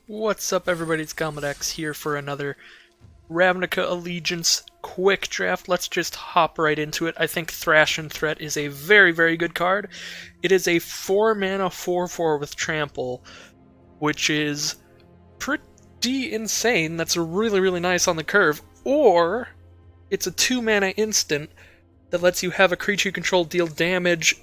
What's up, everybody? It's Galmadex here for another Ravnica Allegiance quick draft. Let's just hop right into it. I think Thrash and Threat is a very, very good card. It is a 4-mana 4/4 with Trample, which is pretty insane. That's really, really nice on the curve. Or it's a 2-mana instant that lets you have a creature you control deal damage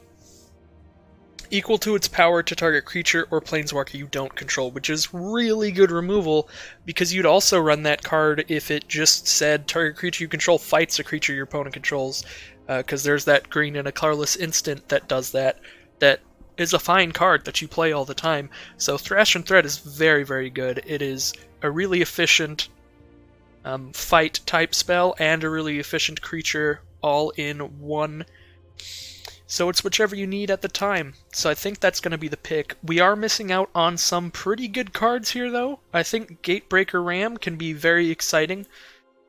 equal to its power to target creature or planeswalker you don't control, which is really good removal because you'd also run that card if it just said target creature you control fights a creature your opponent controls, because there's that green and a colorless instant that does that. That is a fine card that you play all the time. So Thrash and Threat is very, very good. It is a really efficient fight type spell and a really efficient creature all in one. So it's whichever you need at the time. So I think that's going to be the pick. We are missing out on some pretty good cards here, though. I think Gatebreaker Ram can be very exciting.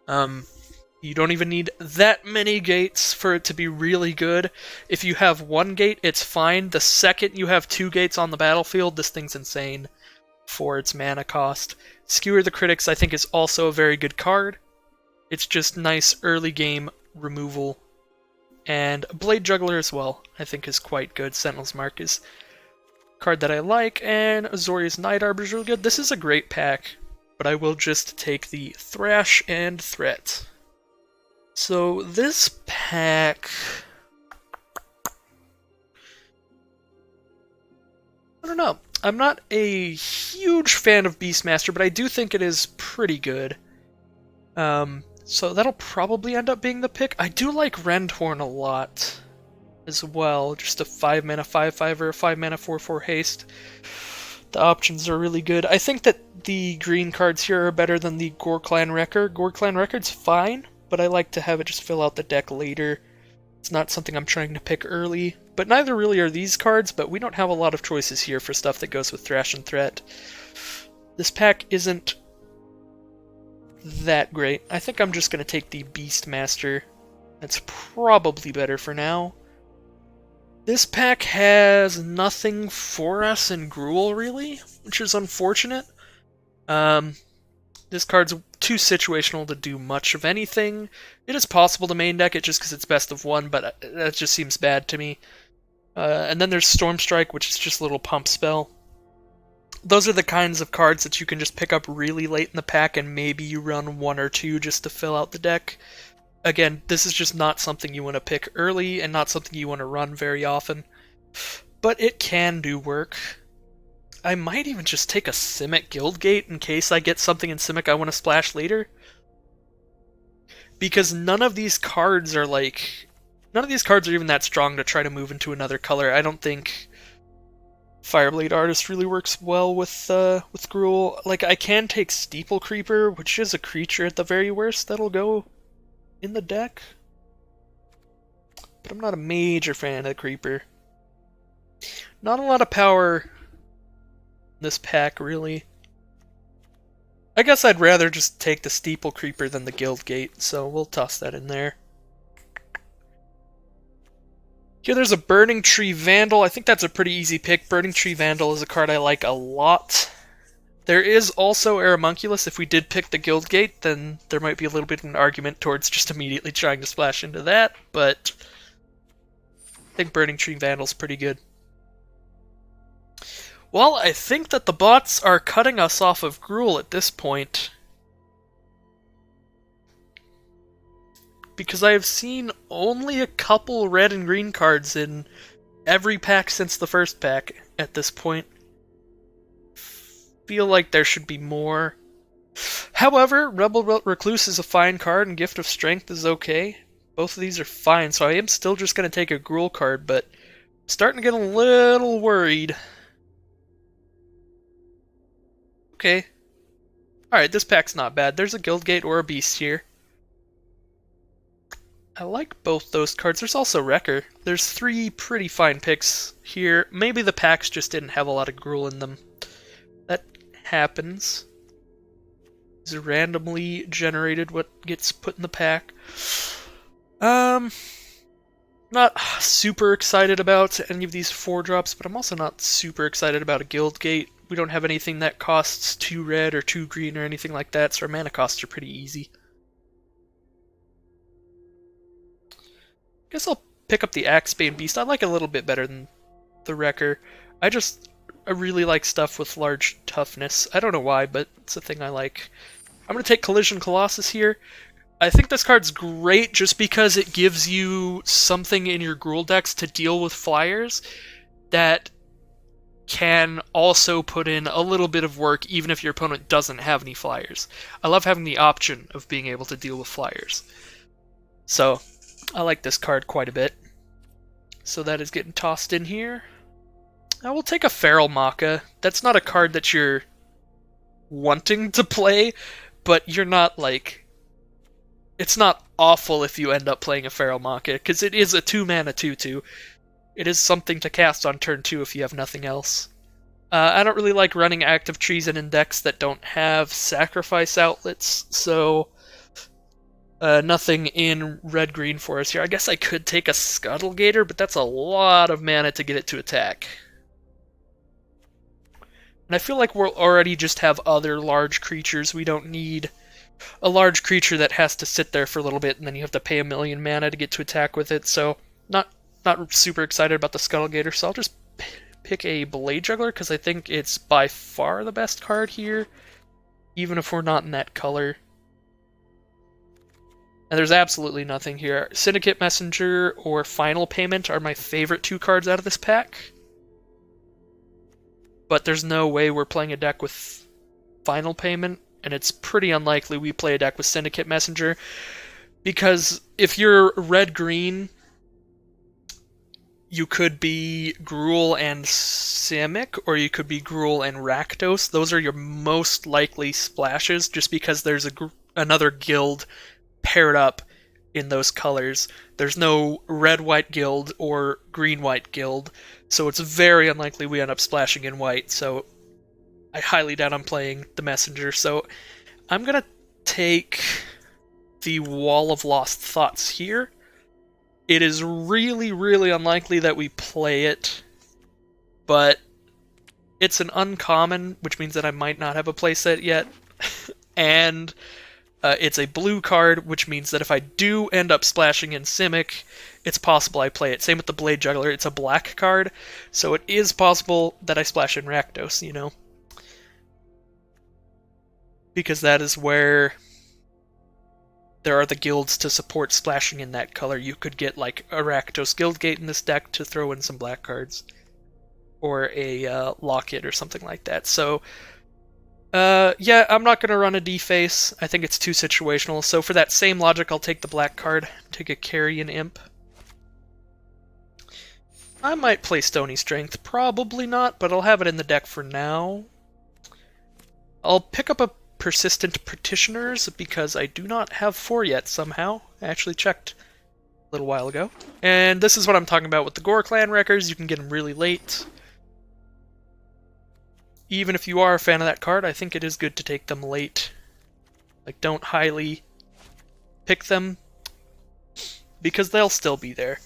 You don't even need that many gates for it to be really good. If you have one gate, it's fine. The second you have 2 gates on the battlefield, this thing's insane for its mana cost. Skewer the Critics, I think, is also a very good card. It's just nice early game removal. And Blade Juggler as well, I think, is quite good. Sentinel's Mark is a card that I like, and Azorius Night Arbor is really good. This is a great pack, but I will just take the Thrash and Threat. So this pack, I don't know. I'm not a huge fan of Beastmaster, but I do think it is pretty good. So that'll probably end up being the pick. I do like Rendhorn a lot as well. Just a 5-mana 5/5 or a 5-mana 4/4 haste. The options are really good. I think that the green cards here are better than the Gorklan Wrecker. Gorklan Wrecker's fine, but I like to have it just fill out the deck later. It's not something I'm trying to pick early. But neither really are these cards, but we don't have a lot of choices here for stuff that goes with Thrash and Threat. This pack isn't that great. I think I'm just going to take the Beastmaster. That's probably better for now. This pack has nothing for us in Gruul, really, which is unfortunate. This card's too situational to do much of anything. It is possible to main deck it just because it's best of 1, but that just seems bad to me. And then there's Stormstrike, which is just a little pump spell. Those are the kinds of cards that you can just pick up really late in the pack, and maybe you run 1 or 2 just to fill out the deck. Again, this is just not something you want to pick early, and not something you want to run very often. But it can do work. I might even just take a Simic Guildgate in case I get something in Simic I want to splash later. Because none of these cards are even that strong to try to move into another color. I don't think Fireblade Artist really works well with Gruul. Like, I can take Steeple Creeper, which is a creature at the very worst that'll go in the deck. But I'm not a major fan of the Creeper. Not a lot of power in this pack, really. I guess I'd rather just take the Steeple Creeper than the Guildgate, so we'll toss that in there. Here there's a Burning Tree Vandal. I think that's a pretty easy pick. Burning Tree Vandal is a card I like a lot. There is also Aeromunculus. If we did pick the Guildgate, then there might be a little bit of an argument towards just immediately trying to splash into that, but I think Burning Tree Vandal's pretty good. Well, I think that the bots are cutting us off of Gruul at this point, because I have seen only a couple red and green cards in every pack since the first pack at this point. Feel like there should be more. However, Rebel Recluse is a fine card, and Gift of Strength is okay. Both of these are fine, so I am still just going to take a Gruul card, but I'm starting to get a little worried. Okay. Alright, this pack's not bad. There's a Guildgate or a Beast here. I like both those cards. There's also Wrecker. There's 3 pretty fine picks here. Maybe the packs just didn't have a lot of Gruul in them. That happens. Is randomly generated what gets put in the pack. Not super excited about any of these 4-drops, but I'm also not super excited about a Guildgate. We don't have anything that costs 2 red or 2 green or anything like that, so our mana costs are pretty easy. Guess I'll pick up the Axebane Beast. I like it a little bit better than the Wrecker. I really like stuff with large toughness. I don't know why, but it's a thing I like. I'm going to take Collision Colossus here. I think this card's great just because it gives you something in your Gruul decks to deal with flyers that can also put in a little bit of work even if your opponent doesn't have any flyers. I love having the option of being able to deal with flyers. So, I like this card quite a bit. So that is getting tossed in here. I will take a Feral Macha. That's not a card that you're wanting to play, but you're not like... It's not awful if you end up playing a Feral Macha, because it is a 2-mana 2/2. It is something to cast on turn 2 if you have nothing else. I don't really like running active trees in decks that don't have sacrifice outlets, so nothing in red-green for us here. I guess I could take a Scuttlegator, but that's a lot of mana to get it to attack. And I feel like we'll already just have other large creatures. We don't need a large creature that has to sit there for a little bit and then you have to pay 1,000,000 mana to get to attack with it. So not super excited about the Scuttlegator, so I'll just pick a Blade Juggler because I think it's by far the best card here, even if we're not in that color. And there's absolutely nothing here. Syndicate Messenger or Final Payment are my favorite 2 cards out of this pack. But there's no way we're playing a deck with Final Payment, and it's pretty unlikely we play a deck with Syndicate Messenger, because if you're red-green, you could be Gruul and Simic, or you could be Gruul and Rakdos. Those are your most likely splashes, just because there's another guild paired up in those colors. There's no red-white guild or green-white guild, so it's very unlikely we end up splashing in white, so I highly doubt I'm playing the Messenger. So I'm going to take the Wall of Lost Thoughts here. It is really, really unlikely that we play it, but it's an uncommon, which means that I might not have a playset yet, and it's a blue card, which means that if I do end up splashing in Simic, it's possible I play it. Same with the Blade Juggler, it's a black card, so it is possible that I splash in Rakdos, you know? Because that is where there are the guilds to support splashing in that color. You could get like a Rakdos Guildgate in this deck to throw in some black cards, or a Locket or something like that. So yeah, I'm not going to run a Deface. I think it's too situational. So for that same logic, I'll take the black card, take a Carrion Imp. I might play Stony Strength. Probably not, but I'll have it in the deck for now. I'll pick up a Persistent Petitioners because I do not have 4 yet somehow. I actually checked a little while ago. And this is what I'm talking about with the Gore Clan Wreckers. You can get them really late. Even if you are a fan of that card, I think it is good to take them late. Like, don't highly pick them, because they'll still be there.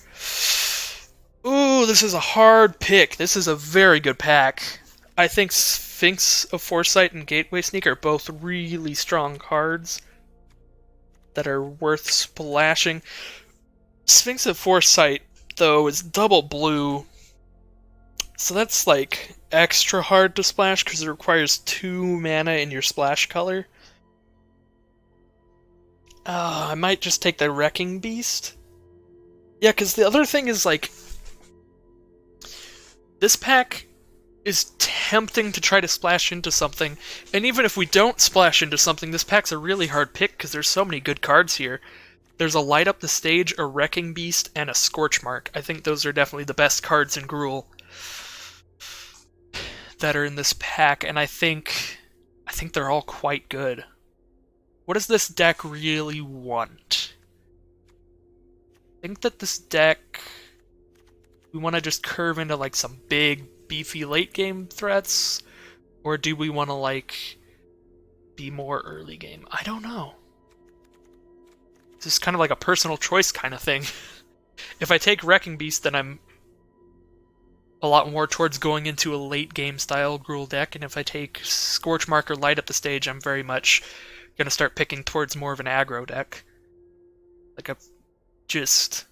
Ooh, this is a hard pick. This is a very good pack. I think Sphinx of Foresight and Gateway Sneak are both really strong cards that are worth splashing. Sphinx of Foresight, though, is double blue, so that's like extra hard to splash because it requires 2 mana in your splash color. I might just take the Wrecking Beast. Yeah, because the other thing is, like, this pack is tempting to try to splash into something, and even if we don't splash into something, this pack's a really hard pick because there's so many good cards here. There's a Light Up the Stage, a Wrecking Beast, and a Scorchmark. I think those are definitely the best cards in Gruul that are in this pack, and I think they're all quite good. What does this deck really want? I think that this deck, we want to just curve into like some big, beefy late game threats, or do we want to like be more early game? I don't know. This is kind of like a personal choice kind of thing. If I take Wrecking Beast, then I'm a lot more towards going into a late game style Gruul deck, and if I take Scorchmark or Light Up the Stage, I'm very much going to start picking towards more of an aggro deck. Like I've just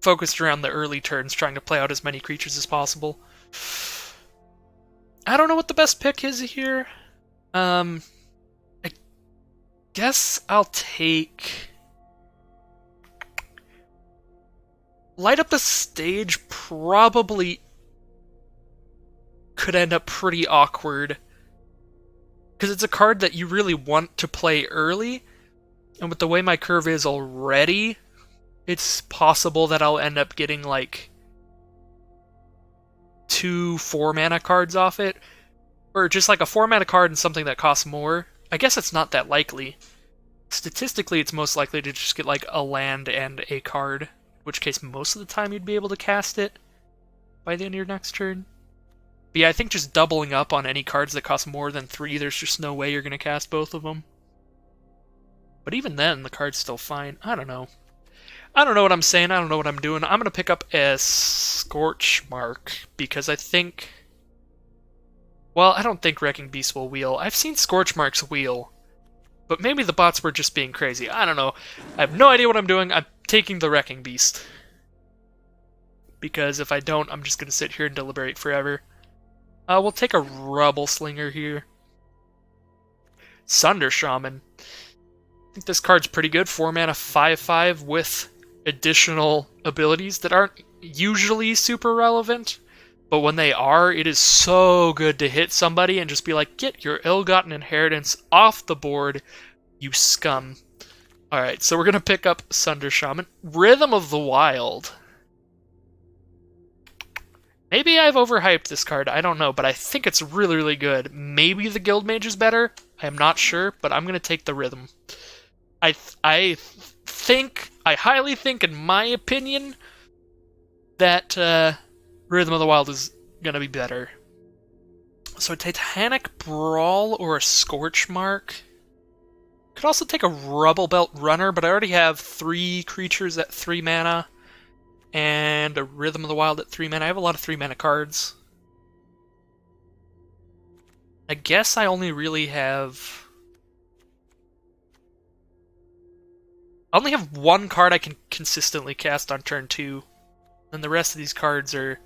focused around the early turns, trying to play out as many creatures as possible. I don't know what the best pick is here. I guess I'll take... Light Up the Stage probably could end up pretty awkward, because it's a card that you really want to play early, and with the way my curve is already, it's possible that I'll end up getting like 2 4-mana cards off it, or just like a 4-mana card and something that costs more. I guess it's not that likely. Statistically, it's most likely to just get like a land and a card, in which case most of the time you'd be able to cast it by the end of your next turn. But yeah, I think just doubling up on any cards that cost more than 3, there's just no way you're going to cast both of them. But even then, the card's still fine. I don't know. I don't know what I'm saying. I don't know what I'm doing. I'm going to pick up a Scorchmark, because I think... Well, I don't think Wrecking Beast will wheel. I've seen Scorchmarks wheel, but maybe the bots were just being crazy. I don't know. I have no idea what I'm doing. I'm taking the Wrecking Beast, because if I don't, I'm just going to sit here and deliberate forever. We'll take a Rubble Slinger here. Sunder Shaman. I think this card's pretty good. 4-mana, 5/5 with additional abilities that aren't usually super relevant. But when they are, it is so good to hit somebody and just be like, get your ill-gotten inheritance off the board, you scum. Alright, so we're going to pick up Sunder Shaman. Rhythm of the Wild. Maybe I've overhyped this card, I don't know, but I think it's really, really good. Maybe the Guild Mage is better, I am not sure, but I'm going to take the Rhythm. I highly think, in my opinion, that Rhythm of the Wild is going to be better. So a Titanic Brawl or a Scorchmark. Could also take a Rubble Belt Runner, but I already have 3 creatures at 3 mana. And a Rhythm of the Wild at 3 mana. I have a lot of 3-mana cards. I guess I only really have... I only have 1 card I can consistently cast on turn 2. And the rest of these cards are...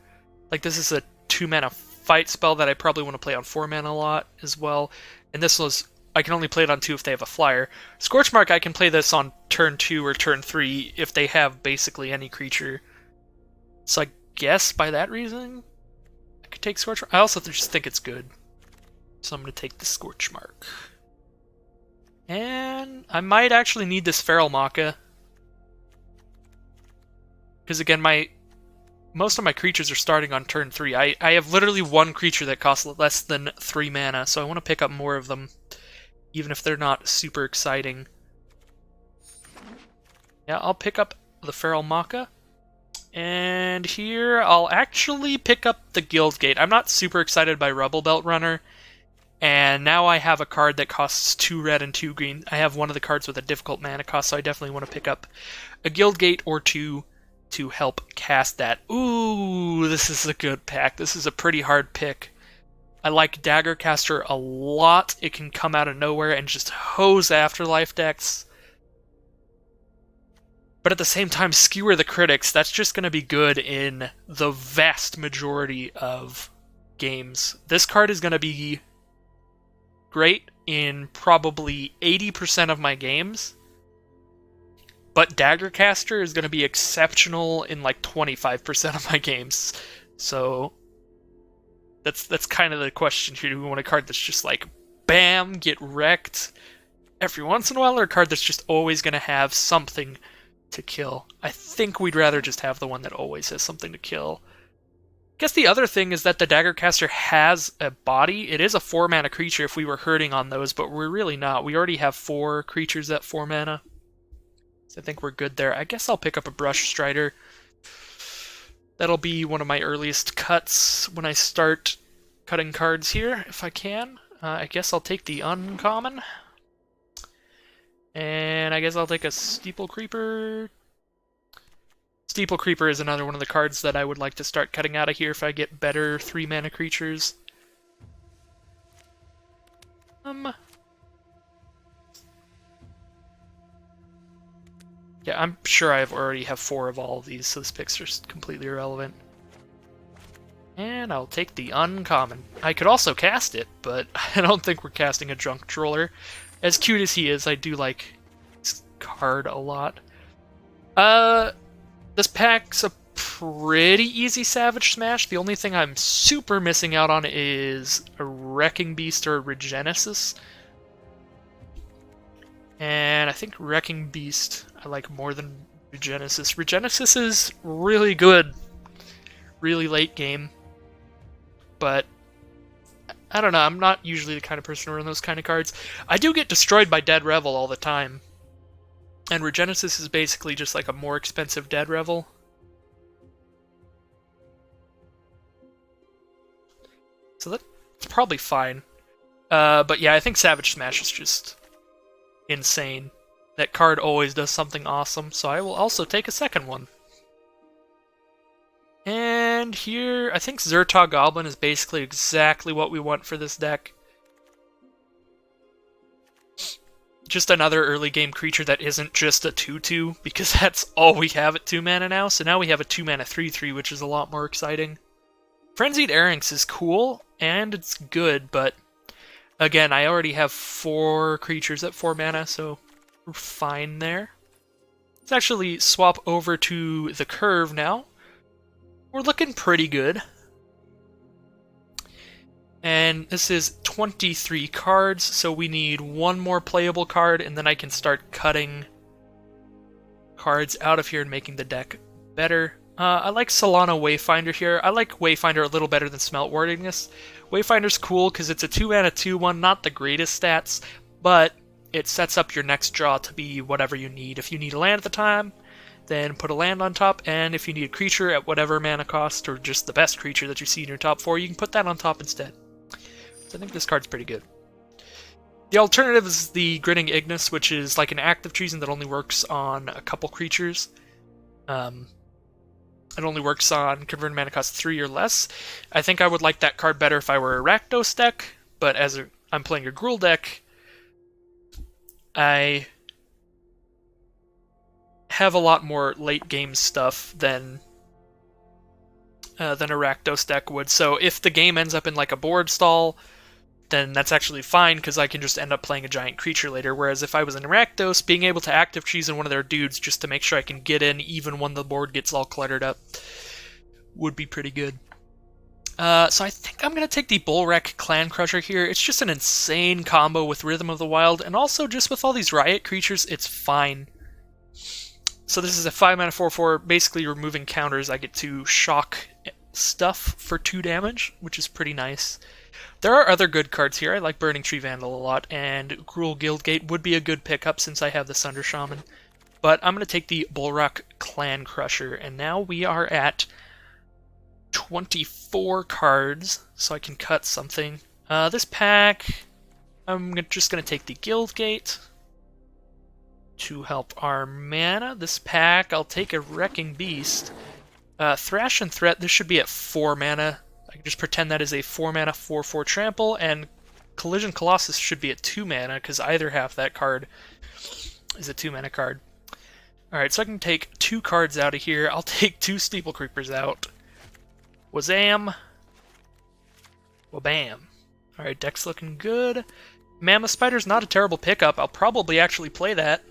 Like, this is a 2-mana fight spell that I probably want to play on 4 mana a lot as well. And this was... I can only play it on 2 if they have a flyer. Scorchmark, I can play this on turn 2 or turn 3 if they have basically any creature. So I guess by that reason, I could take Scorchmark. I also just think it's good. So I'm going to take the Scorchmark. And I might actually need this Feral Maca. Because again, most of my creatures are starting on turn 3. I have literally 1 creature that costs less than 3 mana, so I want to pick up more of them, even if they're not super exciting. Yeah, I'll pick up the Feral Maca. And here, I'll actually pick up the Guildgate. I'm not super excited by Rubble Belt Runner. And now I have a card that costs 2 red and 2 green. I have one of the cards with a difficult mana cost, so I definitely want to pick up a Guildgate or 2 to help cast that. Ooh, this is a good pack. This is a pretty hard pick. I like Daggercaster a lot. It can come out of nowhere and just hose Afterlife decks. But at the same time, Skewer the Critics, that's just going to be good in the vast majority of games. This card is going to be great in probably 80% of my games. But Daggercaster is going to be exceptional in like 25% of my games. So that's kind of the question here. Do we want a card that's just like, bam, get wrecked every once in a while, or a card that's just always going to have something to kill? I think we'd rather just have the one that always has something to kill. I guess the other thing is that the Daggercaster has a body. It is a 4-mana creature if we were hurting on those, but we're really not. We already have 4 creatures at 4 mana. So I think we're good there. I guess I'll pick up a Brush Strider. That'll be one of my earliest cuts when I start cutting cards here, if I can. I guess I'll take the uncommon. And I guess I'll take a Steeple Creeper. Steeple Creeper is another one of the cards that I would like to start cutting out of here if I get better 3-mana creatures. Yeah, I'm sure I already have 4 of all of these, so this pick's just completely irrelevant. And I'll take the uncommon. I could also cast it, but I don't think we're casting a Junk Troller. As cute as he is, I do like this card a lot. This pack's a pretty easy Savage Smash. The only thing I'm super missing out on is a Wrecking Beast or a Regenesis. And I think Wrecking Beast I like more than Regenesis. Regenesis is really good, really late game. But I don't know, I'm not usually the kind of person to run those kind of cards. I do get destroyed by Dead Revel all the time. And Regenesis is basically just like a more expensive Dead Revel. So that's probably fine. But yeah, I think Savage Smash is just insane. That card always does something awesome, so I will also take a second one. And here, I think Zertog Goblin is basically exactly what we want for this deck. Just another early game creature that isn't just a 2/2, because that's all we have at 2 mana now. So now we have a 2 mana 3/3, which is a lot more exciting. Frenzied Erranx is cool, and it's good, but again, I already have 4 creatures at 4 mana, so we're fine there. Let's actually swap over to the curve now. We're looking pretty good. And this is 23 cards, so we need 1 more playable card, and then I can start cutting cards out of here and making the deck better. I like Solana Wayfinder here. I like Wayfinder a little better than Smelt Wardiness. Wayfinder's cool because it's a 2-mana 2/1, not the greatest stats, but it sets up your next draw to be whatever you need. If you need a land at the time, then put a land on top, and if you need a creature at whatever mana cost, or just the best creature that you see in your top 4, you can put that on top instead. So I think this card's pretty good. The alternative is the Grinning Ignis, which is like an active treason that only works on a couple creatures. It only works on converted mana cost 3 or less. I think I would like that card better if I were a Rakdos deck, but as I'm playing a Gruul deck, I have a lot more late game stuff than a Rakdos deck would. So if the game ends up in like a board stall, then that's actually fine because I can just end up playing a giant creature later. Whereas if I was in Rakdos, being able to active treason one of their dudes just to make sure I can get in even when the board gets all cluttered up would be pretty good. So I think I'm going to take the Bullwreck Clan Crusher here. It's just an insane combo with Rhythm of the Wild, and also just with all these Riot creatures, it's fine. So this is a 5-mana 4/4, basically removing counters. I get to shock stuff for 2 damage, which is pretty nice. There are other good cards here. I like Burning Tree Vandal a lot, and Gruul Guildgate would be a good pickup since I have the Sunder Shaman. But I'm going to take the Bullwreck Clan Crusher, and now we are at 24 cards, so I can cut something. This pack, I'm just going to take the Guildgate to help our mana. This pack, I'll take a Wrecking Beast. Thrash and Threat, this should be at 4 mana. I can just pretend that is a 4-mana 4/4 trample, and Collision Colossus should be at 2 mana, because either half that card is a 2-mana card. Alright, so I can take 2 cards out of here. I'll take 2 Steeple Creepers out. Wazam! Wabam! Alright, deck's looking good. Mammoth Spider's not a terrible pickup. I'll probably actually play that.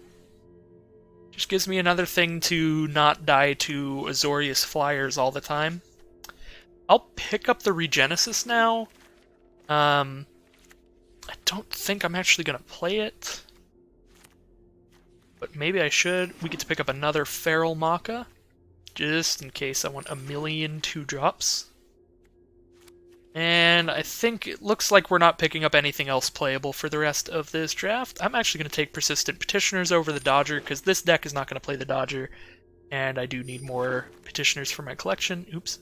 Just gives me another thing to not die to Azorius Flyers all the time. I'll pick up the Regenesis now. I don't think I'm actually going to play it. But maybe I should. We get to pick up another Feral Maca, just in case I want a million 2-drops. And I think it looks like we're not picking up anything else playable for the rest of this draft. I'm actually going to take Persistent Petitioners over the Dodger, because this deck is not going to play the Dodger, and I do need more Petitioners for my collection. Oops.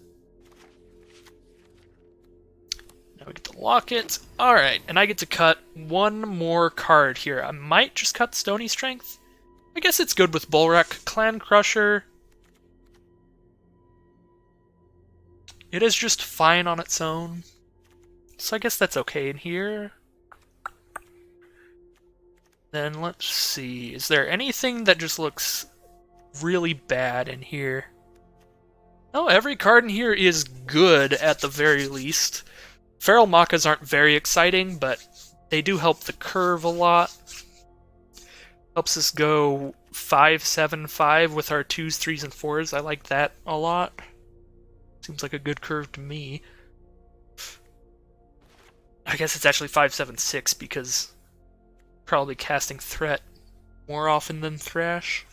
Now we get to lock it. Alright, and I get to cut 1 more card here. I might just cut Stony Strength. I guess it's good with Bullwreck, Clan Crusher. It is just fine on its own. So I guess that's okay in here. Then let's see. Is there anything that just looks really bad in here? No, every card in here is good at the very least. Feral Makas aren't very exciting, but they do help the curve a lot. Helps us go 5-7-5 with our 2s, 3s, and 4s. I like that a lot. Seems like a good curve to me. I guess it's actually 5-7-6 because probably casting Threat more often than Thrash.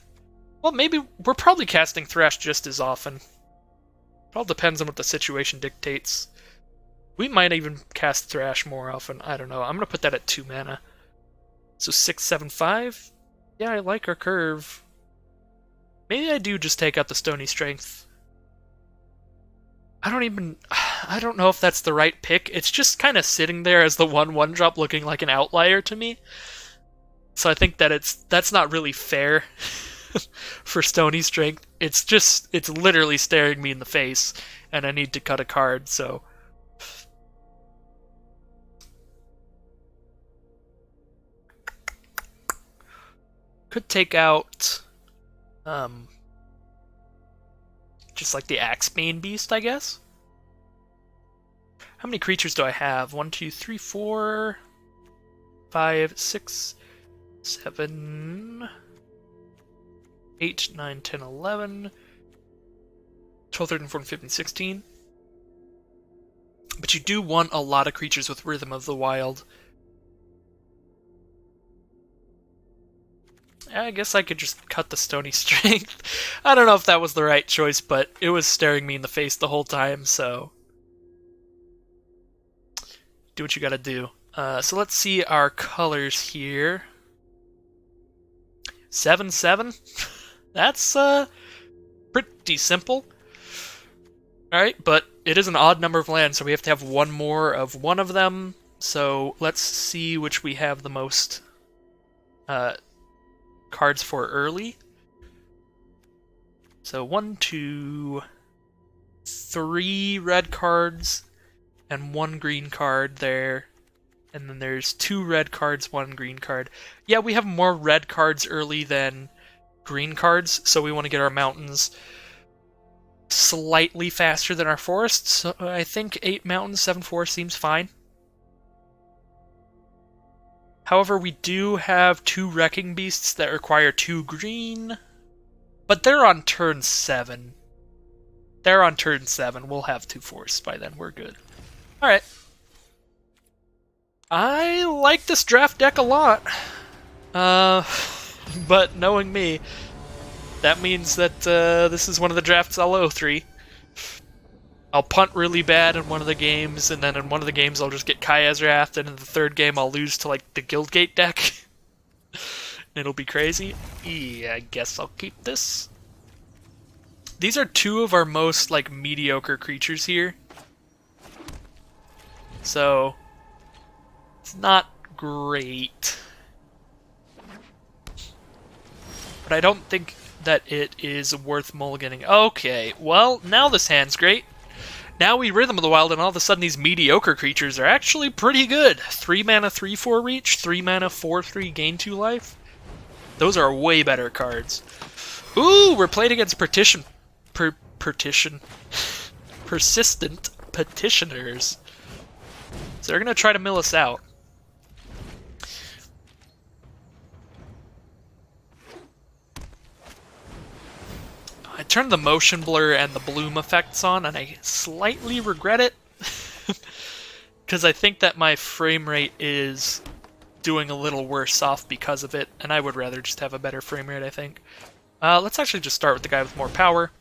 Well, maybe we're probably casting Thrash just as often. It all depends on what the situation dictates. We might even cast Thrash more often. I don't know. I'm going to put that at 2 mana. So 6-7-5? Yeah, I like our curve. Maybe I do just take out the Stony Strength. I don't know if that's the right pick. It's just kind of sitting there as the 1/1 drop looking like an outlier to me. So I think that that's not really fair for Stony Strength. It's literally staring me in the face, and I need to cut a card, so... Could take out... just like the Axebane Beast, I guess? How many creatures do I have? 1, 2, 3, 4... 5, 6... 7, 8, 9, 10, 11, 12, 13, 14, 15, 16. But you do want a lot of creatures with Rhythm of the Wild. I guess I could just cut the Stony Strength. I don't know if that was the right choice, but it was staring me in the face the whole time, so... do what you gotta do. So let's see our colors here. 7/7. That's pretty simple. Alright, but it is an odd number of lands, so we have to have one more of one of them. So let's see which we have the most cards for early. So 1, 2, 3 red cards and 1 green card there. And then there's 2 red cards, 1 green card. Yeah, we have more red cards early than green cards, so we want to get our mountains slightly faster than our forests. So I think 8 mountains, 7 forests seems fine. However, we do have 2 Wrecking Beasts that require 2 green, but they're on turn 7. They're on turn 7. We'll have 2 forests by then. We're good. Alright. I like this draft deck a lot. But knowing me, that means that this is one of the drafts I'll owe 3. I'll punt really bad in one of the games, and then in one of the games I'll just get Kaya's Wrath, and in the third game I'll lose to, like, the Guildgate deck. It'll be crazy. Yeah, I guess I'll keep this. These are 2 of our most, like, mediocre creatures here. So... it's not great. But I don't think that it is worth mulliganing. Okay, well, now this hand's great. Now we Rhythm of the Wild, and all of a sudden these mediocre creatures are actually pretty good. 3 mana 3/4 reach, 3 mana 4/3 gain 2 life. Those are way better cards. Ooh, we're playing against Persistent Petitioners. So they're gonna try to mill us out. I turned the motion blur and the bloom effects on, and I slightly regret it. Because I think that my frame rate is doing a little worse off because of it, and I would rather just have a better frame rate, I think. Let's actually just start with the guy with more power.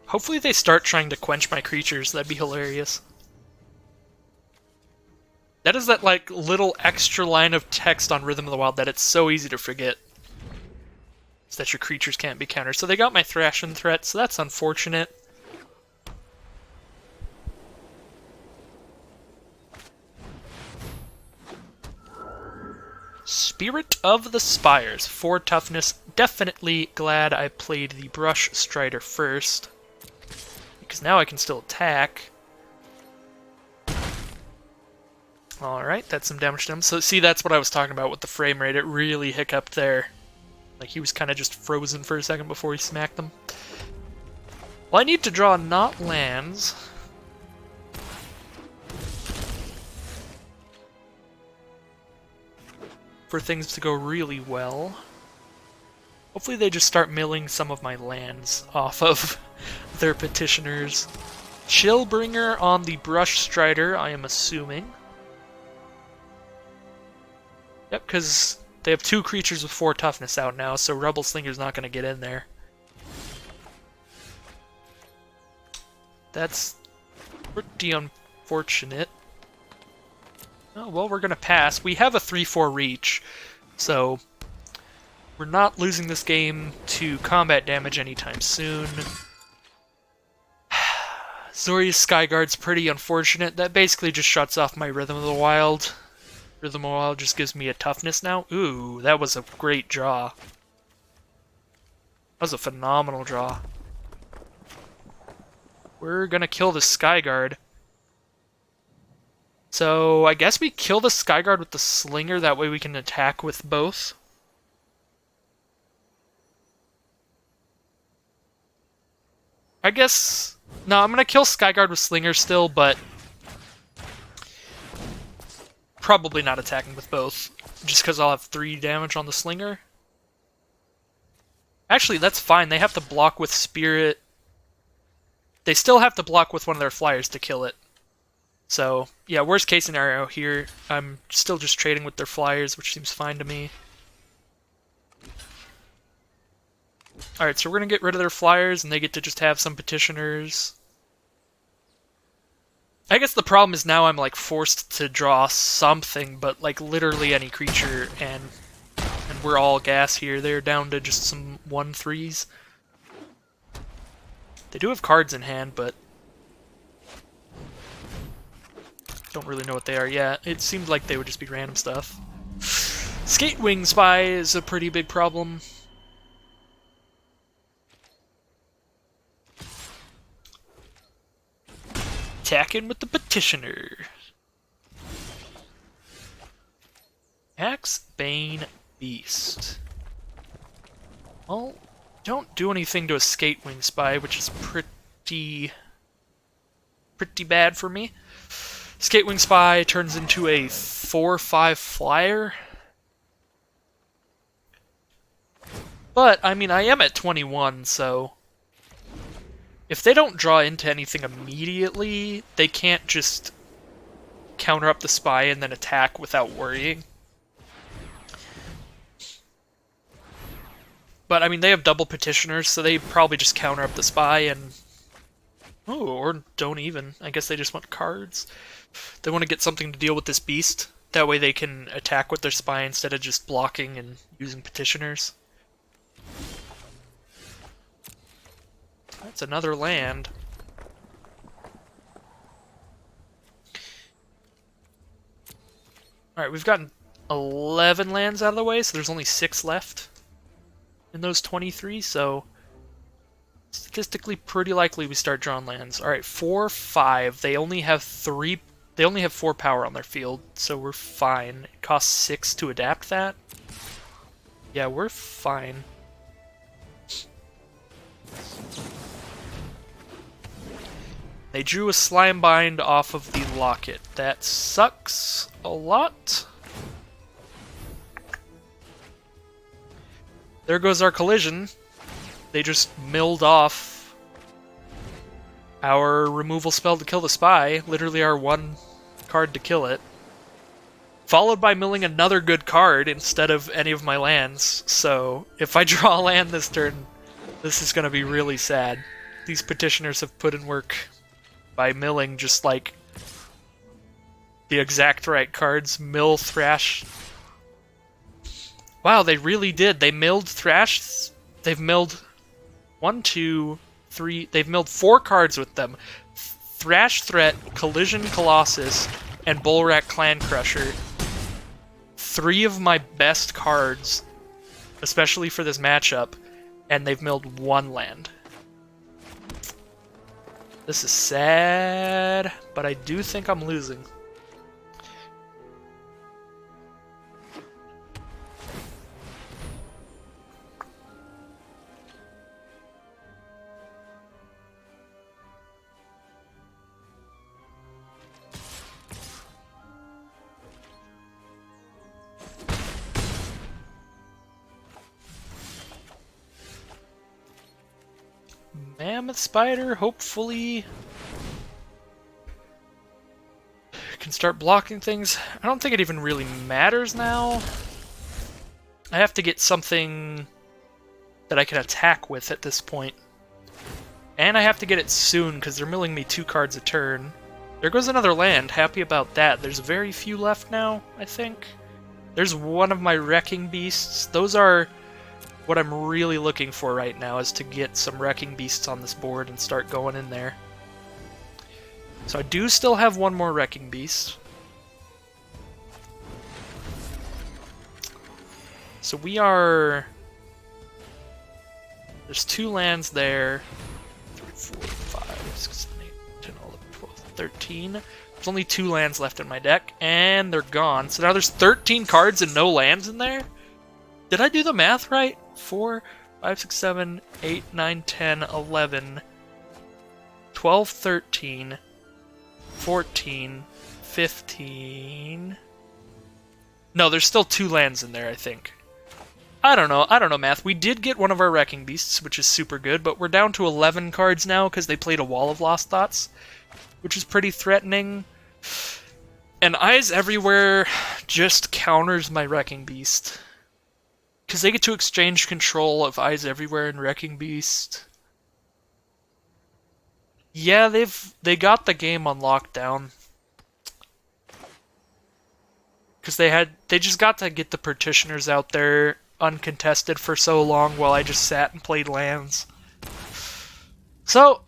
Hopefully they start trying to quench my creatures, that'd be hilarious. That is that, like, little extra line of text on Rhythm of the Wild that it's so easy to forget. It's that your creatures can't be countered. So they got my Thrash and Threat, so that's unfortunate. Spirit of the Spires. 4 toughness. Definitely glad I played the Brush Strider first, because now I can still attack. Alright, that's some damage to him. So see, that's what I was talking about with the frame rate. It really hiccuped there. Like, he was kind of just frozen for a second before he smacked them. Well, I need to draw not lands. For things to go really well. Hopefully they just start milling some of my lands off of their petitioners. Chillbringer on the Brush Strider, I am assuming. Yep, because they have 2 creatures with 4 toughness out now, so Rebel Slinger's not going to get in there. That's pretty unfortunate. Oh, well, we're going to pass. We have a 3-4 reach, so we're not losing this game to combat damage anytime soon. Zoria's Skyguard's pretty unfortunate. That basically just shuts off my Rhythm of the Wild. Rhythm of the Wild just gives me a toughness now. Ooh, that was a great draw. That was a phenomenal draw. We're gonna kill the Skyguard. So, I guess we kill the Skyguard with the Slinger, that way we can attack with both. I guess... No, I'm gonna kill Skyguard with Slinger still, but... probably not attacking with both, just because I'll have 3 damage on the Slinger. Actually, that's fine. They have to block with Spirit. They still have to block with one of their flyers to kill it. So, yeah, worst case scenario here. I'm still just trading with their flyers, which seems fine to me. Alright, so we're going to get rid of their flyers, and they get to just have some petitioners. I guess the problem is now I'm, like, forced to draw something, but, like, literally any creature, and we're all gas here. They're down to just some 1/3s. They do have cards in hand, but don't really know what they are yet. It seems like they would just be random stuff. Skatewing Spy is a pretty big problem. Attacking with the Petitioner. Axebane Beast. Well, don't do anything to a Skatewing Spy, which is pretty bad for me. Skatewing Spy turns into a 4/5 flyer. But, I mean, I am at 21, so... if they don't draw into anything immediately, they can't just counter up the Spy and then attack without worrying. But, I mean, they have double petitioners, so they probably just counter up the Spy and... oh, or don't even. I guess they just want cards. They want to get something to deal with this beast. That way they can attack with their Spy instead of just blocking and using petitioners. That's another land. Alright, we've gotten 11 lands out of the way, so there's only 6 left in those 23, so statistically pretty likely we start drawing lands. Alright, 4/5. They only have 4 power on their field, so we're fine. It costs 6 to adapt that. Yeah, we're fine. They drew a Slimebind off of the Locket. That sucks a lot. There goes our collision. They just milled off our removal spell to kill the Spy. Literally our 1 card to kill it. Followed by milling another good card instead of any of my lands. So, if I draw a land this turn, this is going to be really sad. These petitioners have put in work by milling just like the exact right cards. Mill Thrash. Wow, they really did. They milled Thrash. They've milled 1, 2, 3. They've milled 4 cards with them. Thrash Threat, Collision Colossus, and Bullrat Clan Crusher. 3 of my best cards, especially for this matchup, and they've milled 1 land. This is sad, but I do think I'm losing. Mammoth Spider, hopefully, can start blocking things. I don't think it even really matters now. I have to get something that I can attack with at this point. And I have to get it soon, because they're milling me 2 cards a turn. There goes another land, happy about that. There's very few left now, I think. There's one of my Wrecking Beasts. Those are what I'm really looking for right now, is to get some Wrecking Beasts on this board and start going in there. So I do still have 1 more Wrecking Beast. So we are... There's 2 lands there. 3, 4, 5, 6, 7, 8, 10, 11, 12, 13. There's only 2 lands left in my deck, and they're gone. So now there's 13 cards and no lands in there? Did I do the math right? 4, 5, 6, 7, 8, 9, 10, 11, 12, 13, 14, 15... No, there's still 2 lands in there, I think. I don't know math. We did get one of our Wrecking Beasts, which is super good, but we're down to 11 cards now because they played a Wall of Lost Thoughts, which is pretty threatening. And Eyes Everywhere just counters my Wrecking Beast, because they get to exchange control of Eyes Everywhere and Wrecking Beast. Yeah, they got the game on lockdown. Because they just got to get the Partitioners out there uncontested for so long while I just sat and played lands. So,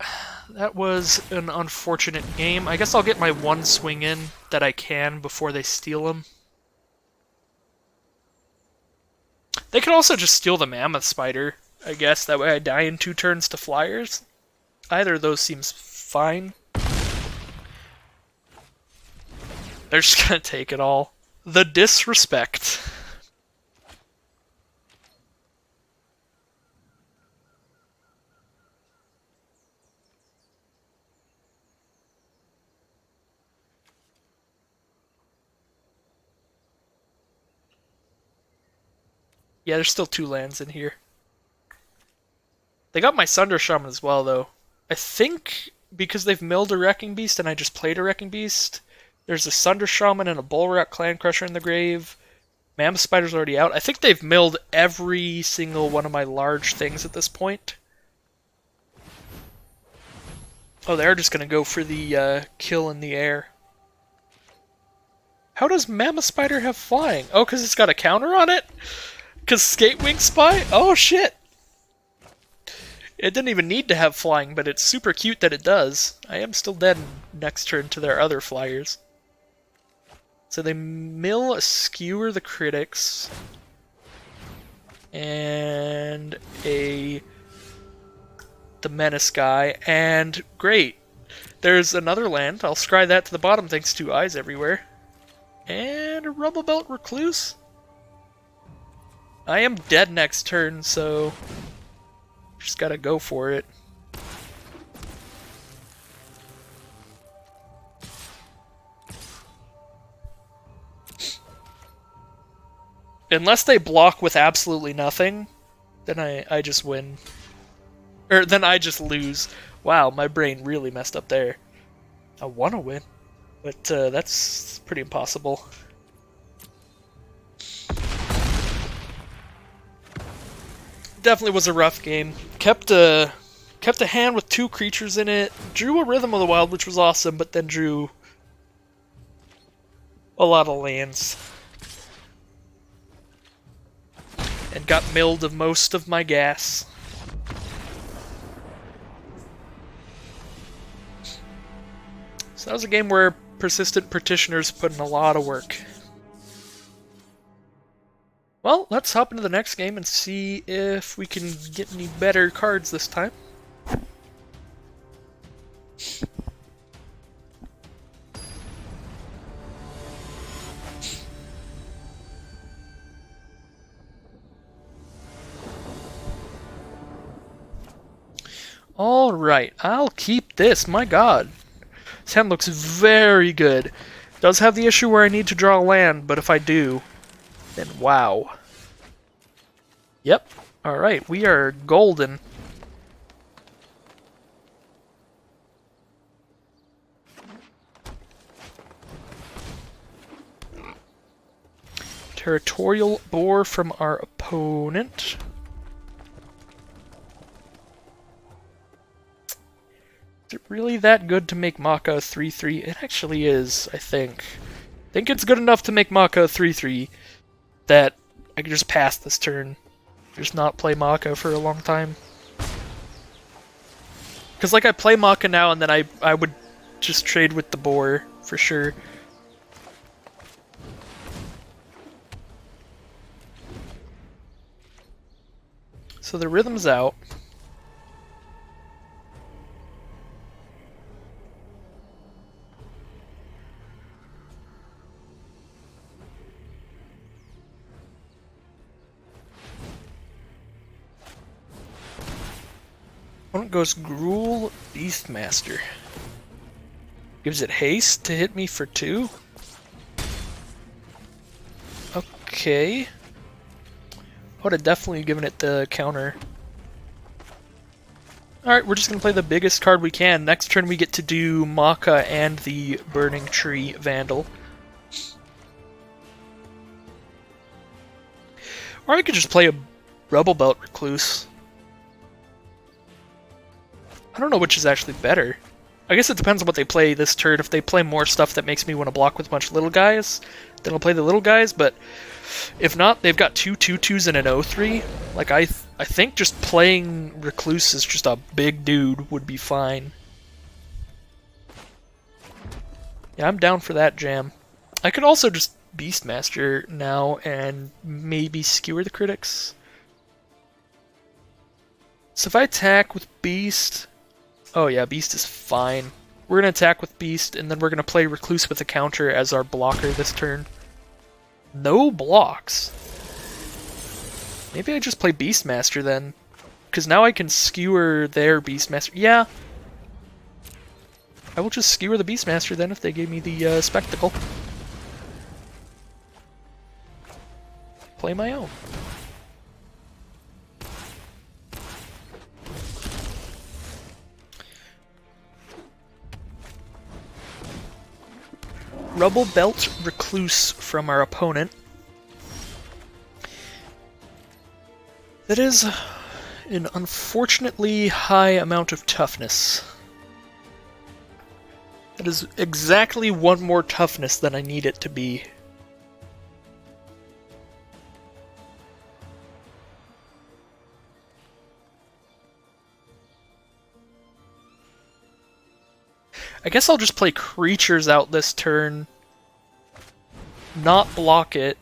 that was an unfortunate game. I guess I'll get my 1 swing in that I can before they steal them. They could also just steal the Mammoth Spider, I guess. That way I die in 2 turns to flyers. Either of those seems fine. They're just gonna take it all. The disrespect. Yeah, there's still 2 lands in here. They got my Sunder Shaman as well, though. I think because they've milled a Wrecking Beast and I just played a Wrecking Beast, there's a Sunder Shaman and a Bullrat Clan Crusher in the grave. Mammoth Spider's already out. I think they've milled every single one of my large things at this point. Oh, they're just going to go for the kill in the air. How does Mammoth Spider have flying? Oh, because it's got a counter on it? Because Skatewing Spy? Oh, shit! It didn't even need to have flying, but it's super cute that it does. I am still dead next turn to their other flyers. So they mill a Skewer the Critics. And the Menace guy. And great. There's another land. I'll scry that to the bottom thanks to Eyes Everywhere. And a Rubble Belt Recluse. I am dead next turn, so just gotta go for it. Unless they block with absolutely nothing, then I just win. Or then I just lose. Wow, my brain really messed up there. I want to win, but that's pretty impossible. Definitely was a rough game. Kept a hand with 2 creatures in it. Drew a Rhythm of the Wild, which was awesome, but then drew a lot of lands. And got milled of most of my gas. So that was a game where Persistent Partitioners put in a lot of work. Well, let's hop into the next game and see if we can get any better cards this time. Alright, I'll keep this, my god. This hand looks very good. Does have the issue where I need to draw land, but if I do, then wow. Yep, alright, we are golden. Territorial Boar from our opponent. Is it really that good to make Maka a 3-3? It actually is, I think. I think it's good enough to make Maka a 3-3 that I can just pass this turn. Just not play Maka for a long time. Because like I play Maka now and then I would just trade with the boar for sure. So the rhythm's out. Opponent goes Gruul Beastmaster. Gives it haste to hit me for 2. Okay. I would have definitely given it the counter. Alright, we're just going to play the biggest card we can. Next turn we get to do Maka and the Burning Tree Vandal. Or I could just play a Rebel Belt Recluse. I don't know which is actually better. I guess it depends on what they play this turn. If they play more stuff that makes me want to block with a bunch of little guys, then I'll play the little guys, but if not, they've got 2 2/2s and an 0/3. Like, I think just playing Recluse as just a big dude would be fine. Yeah, I'm down for that jam. I could also just Beastmaster now and maybe skewer the critics. So if I attack with Beast... Oh yeah, Beast is fine. We're going to attack with Beast, and then we're going to play Recluse with a counter as our blocker this turn. No blocks. Maybe I just play Beastmaster then. Because now I can skewer their Beastmaster. Yeah. I will just skewer the Beastmaster then if they gave me the Spectacle. Play my own. Rebel Belt Recluse from our opponent. That is an unfortunately high amount of toughness. That is exactly 1 more toughness than I need it to be. I guess I'll just play creatures out this turn, not block it,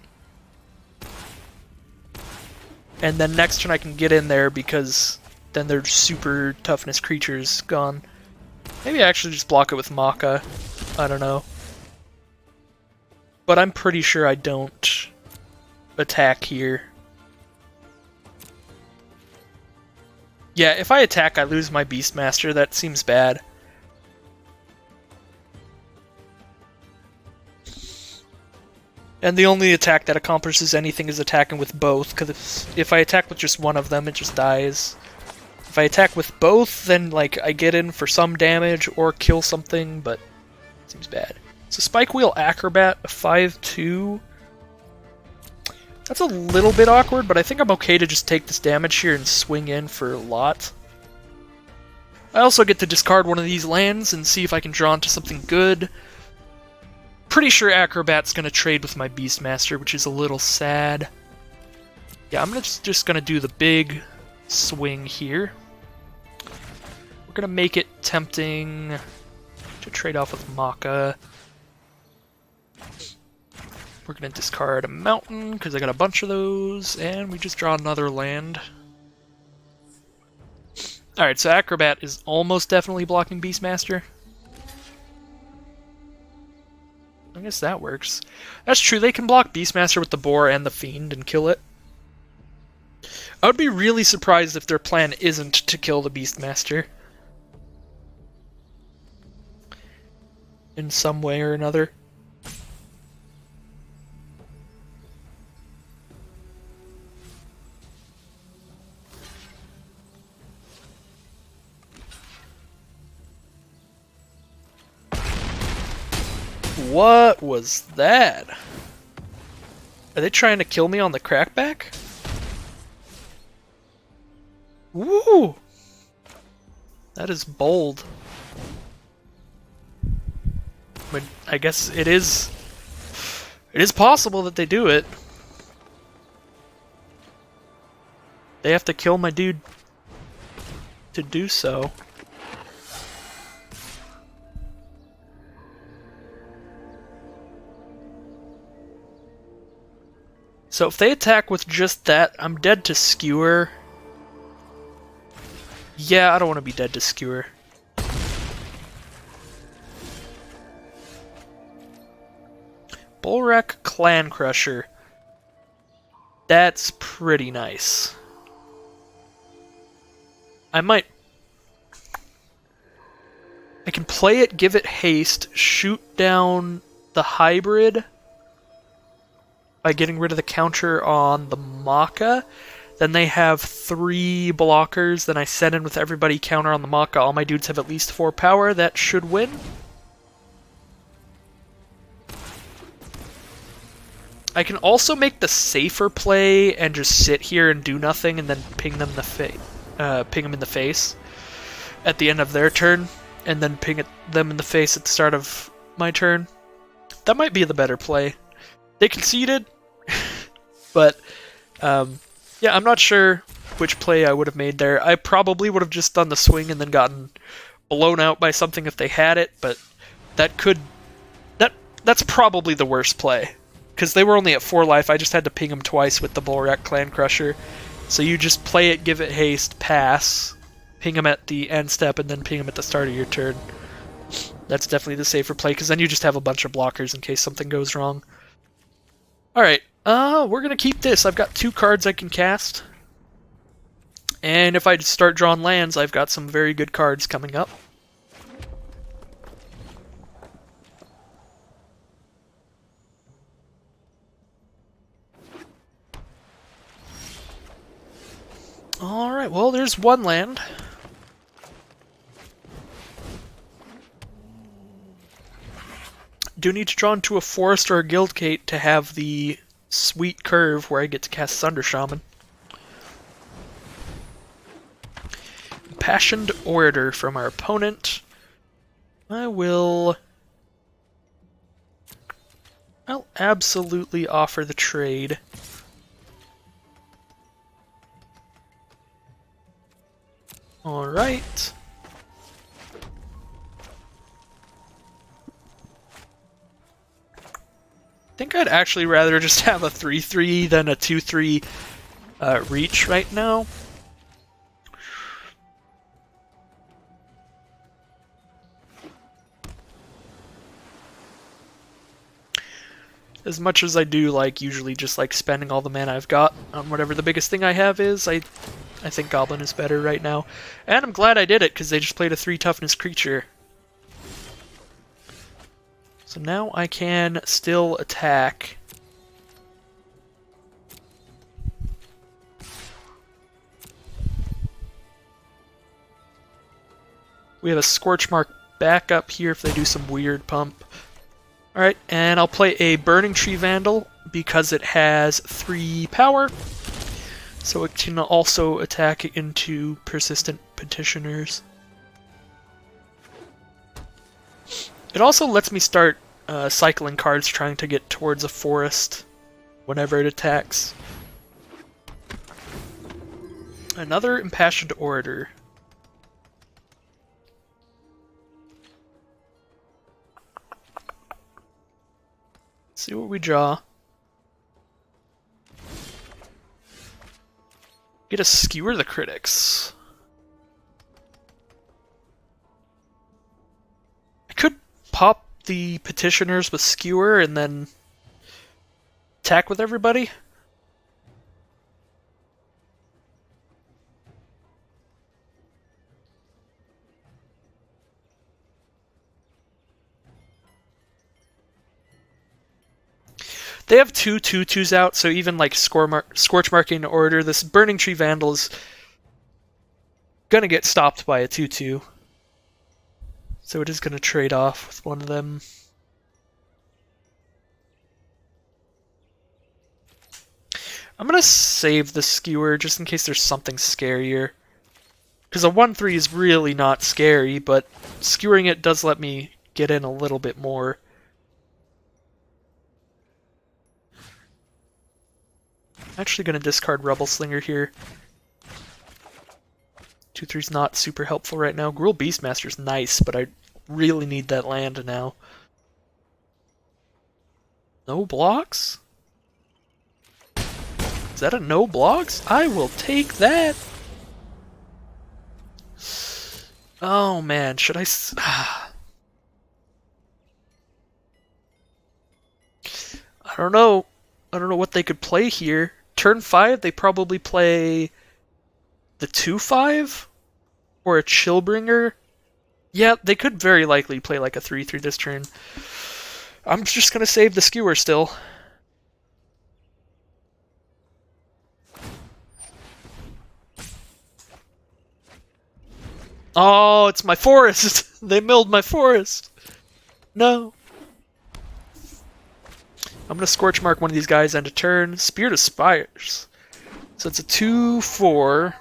and then next turn I can get in there because then their super toughness creatures gone. Maybe I actually just block it with Maka. I don't know. But I'm pretty sure I don't attack here. Yeah, if I attack I lose my Beastmaster. That seems bad. And the only attack that accomplishes anything is attacking with both, because if I attack with just one of them, it just dies. If I attack with both, then like I get in for some damage or kill something, but it seems bad. So Spike Wheel Acrobat, a 5/2. That's a little bit awkward, but I think I'm okay to just take this damage here and swing in for a lot. I also get to discard one of these lands and see if I can draw into something good. Pretty sure Acrobat's gonna trade with my Beastmaster, which is a little sad. Yeah, I'm just gonna do the big swing here. We're gonna make it tempting to trade off with Maka. We're going to discard a mountain, because I got a bunch of those, and we just draw another land. Alright, so Acrobat is almost definitely blocking Beastmaster. I guess that works. That's true, they can block Beastmaster with the Boar and the Fiend and kill it. I would be really surprised if their plan isn't to kill the Beastmaster. In some way or another. What was that? Are they trying to kill me on the crackback? Woo! That is bold. But I guess it is possible that they do it. They have to kill my dude to do so. So if they attack with just that, I'm dead to Skewer. Yeah, I don't want to be dead to Skewer. Bullwreck Clan Crusher. That's pretty nice. I can play it, give it haste, shoot down the hybrid by getting rid of the counter on the Maka. Then they have 3 blockers. Then I send in with everybody counter on the Maka. All my dudes have at least 4 power. That should win. I can also make the safer play and just sit here and do nothing and then ping them in the face at the end of their turn, and then ping them in the face at the start of my turn. That might be the better play. They conceded, but yeah, I'm not sure which play I would have made there. I probably would have just done the swing and then gotten blown out by something if they had it, but that's probably the worst play. Because they were only at 4 life, I just had to ping them twice with the Bullwreck Clan Crusher. So you just play it, give it haste, pass, ping them at the end step, and then ping them at the start of your turn. That's definitely the safer play, because then you just have a bunch of blockers in case something goes wrong. Alright, we're going to keep this. I've got 2 cards I can cast. And if I start drawing lands, I've got some very good cards coming up. Alright, well, there's 1 land. Do need to draw into a forest or a guild gate to have the sweet curve where I get to cast Thunder Shaman. Impassioned Orator from our opponent. I'll absolutely offer the trade. Alright. I think I'd actually rather just have a 3-3 than a 2-3 reach right now. As much as I do like usually just like spending all the mana I've got on whatever the biggest thing I have is, I think Goblin is better right now. And I'm glad I did it, because they just played a 3 toughness creature. So now I can still attack. We have a Scorch Mark back up here if they do some weird pump. Alright, and I'll play a Burning Tree Vandal because it has 3 power. So it can also attack into Persistent Petitioners. It also lets me start cycling cards trying to get towards a forest whenever it attacks. Another Impassioned Orator. Let's see what we draw. Get to skewer the critics. I could pop the petitioners with skewer and then attack with everybody. They have two 2/2s out, so even like Scorch Marking order, this Burning Tree Vandal is gonna get stopped by a 2/2. So it is gonna trade off with one of them. I'm gonna save the skewer just in case there's something scarier. Because a 1/3 is really not scary, but skewering it does let me get in a little bit more. I'm actually going to discard Rebel Slinger here. 2/3's not super helpful right now. Gruul Beastmaster's nice, but I really need that land now. No blocks? Is that a no blocks? I will take that! Oh man, should I... I don't know. I don't know what they could play here. Turn 5, they probably play the 2/5 or a Chillbringer. Yeah, they could very likely play like a 3/3 this turn. I'm just gonna save the skewer still. Oh, it's my forest! They milled my forest! No. I'm gonna Scorch Mark one of these guys end of turn. Spirit of Spires. So it's a 2/4.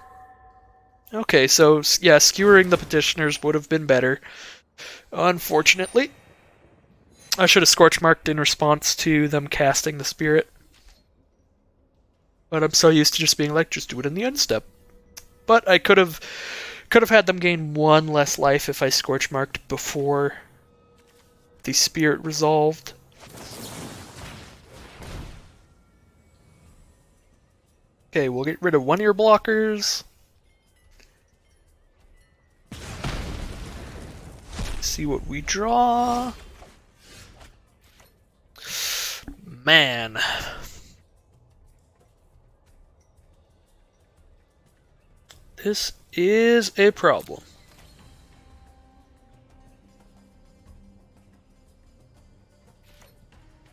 Okay, so yeah, skewering the petitioners would have been better. Unfortunately. I should have Scorch Marked in response to them casting the spirit. But I'm so used to just being like, just do it in the end step. But I could have had them gain one less life if I Scorch Marked before the spirit resolved. Okay, we'll get rid of one of your blockers. See what we draw. Man. This is a problem.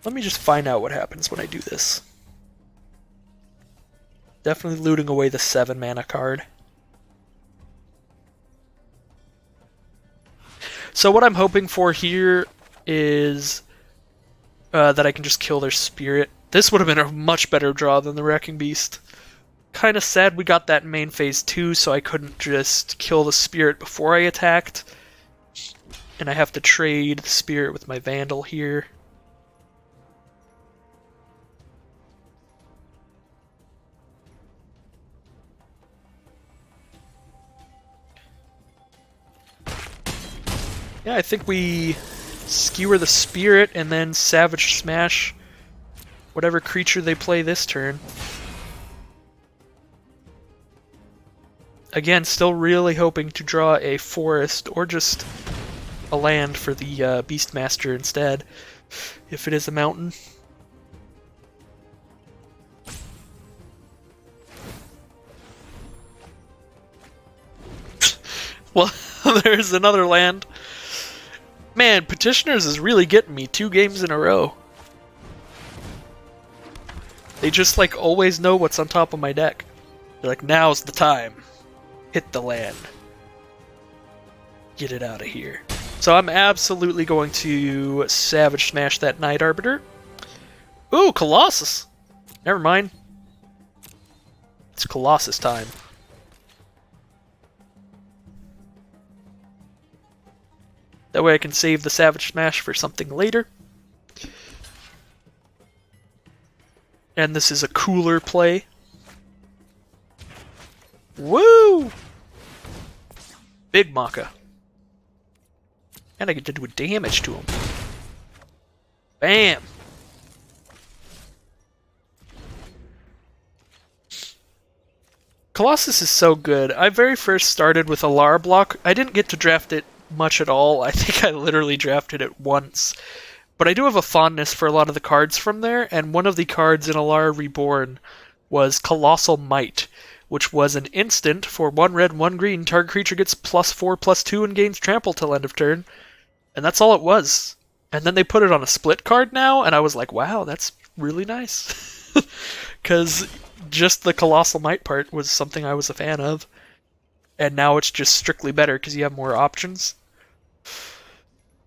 Let me just find out what happens when I do this. Definitely looting away the 7 mana card. So what I'm hoping for here is that I can just kill their spirit. This would have been a much better draw than the Wrecking Beast. Kind of sad we got that in main phase 2, so I couldn't just kill the spirit before I attacked. And I have to trade the spirit with my Vandal here. Yeah, I think we skewer the spirit and then Savage Smash whatever creature they play this turn. Again, still really hoping to draw a forest or just a land for the Beastmaster instead, if it is a mountain. Well, there's another land. Man, Petitioners is really getting me 2 games in a row. They just, like, always know what's on top of my deck. They're like, now's the time. Hit the land. Get it out of here. So I'm absolutely going to Savage Smash that Night Arbiter. Ooh, Colossus! Never mind. It's Colossus time. That way I can save the Savage Smash for something later. And this is a cooler play. Woo! Big Maka. And I get to do damage to him. Bam! Colossus is so good. I very first started with a Lar block. I didn't get to draft it much at all. I think I literally drafted it once. But I do have a fondness for a lot of the cards from there, and one of the cards in Alara Reborn was Colossal Might, which was an instant for 1 red, 1 green. Target creature gets +4/+2 and gains trample till end of turn. And that's all it was. And then they put it on a split card now, and I was like, wow, that's really nice. Because just the Colossal Might part was something I was a fan of. And now it's just strictly better because you have more options.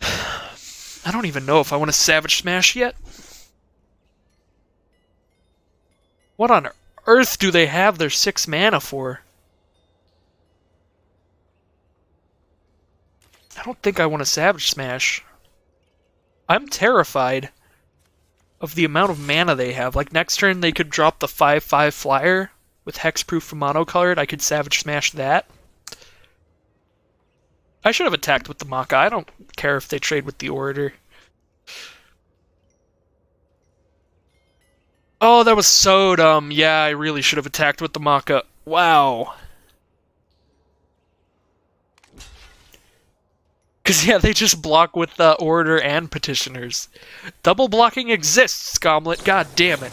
I don't even know if I want to Savage Smash yet. What on earth do they have their 6 mana for? I don't think I want to Savage Smash. I'm terrified of the amount of mana they have. Like, next turn they could drop the 5/5 flyer with hexproof monocolored. I could Savage Smash that. I should have attacked with the Maka. I don't care if they trade with the Orator. Oh, that was so dumb. Yeah, I really should have attacked with the Maka. Wow. Because, yeah, they just block with the Orator and Petitioners. Double blocking exists, Gomlet. God damn it.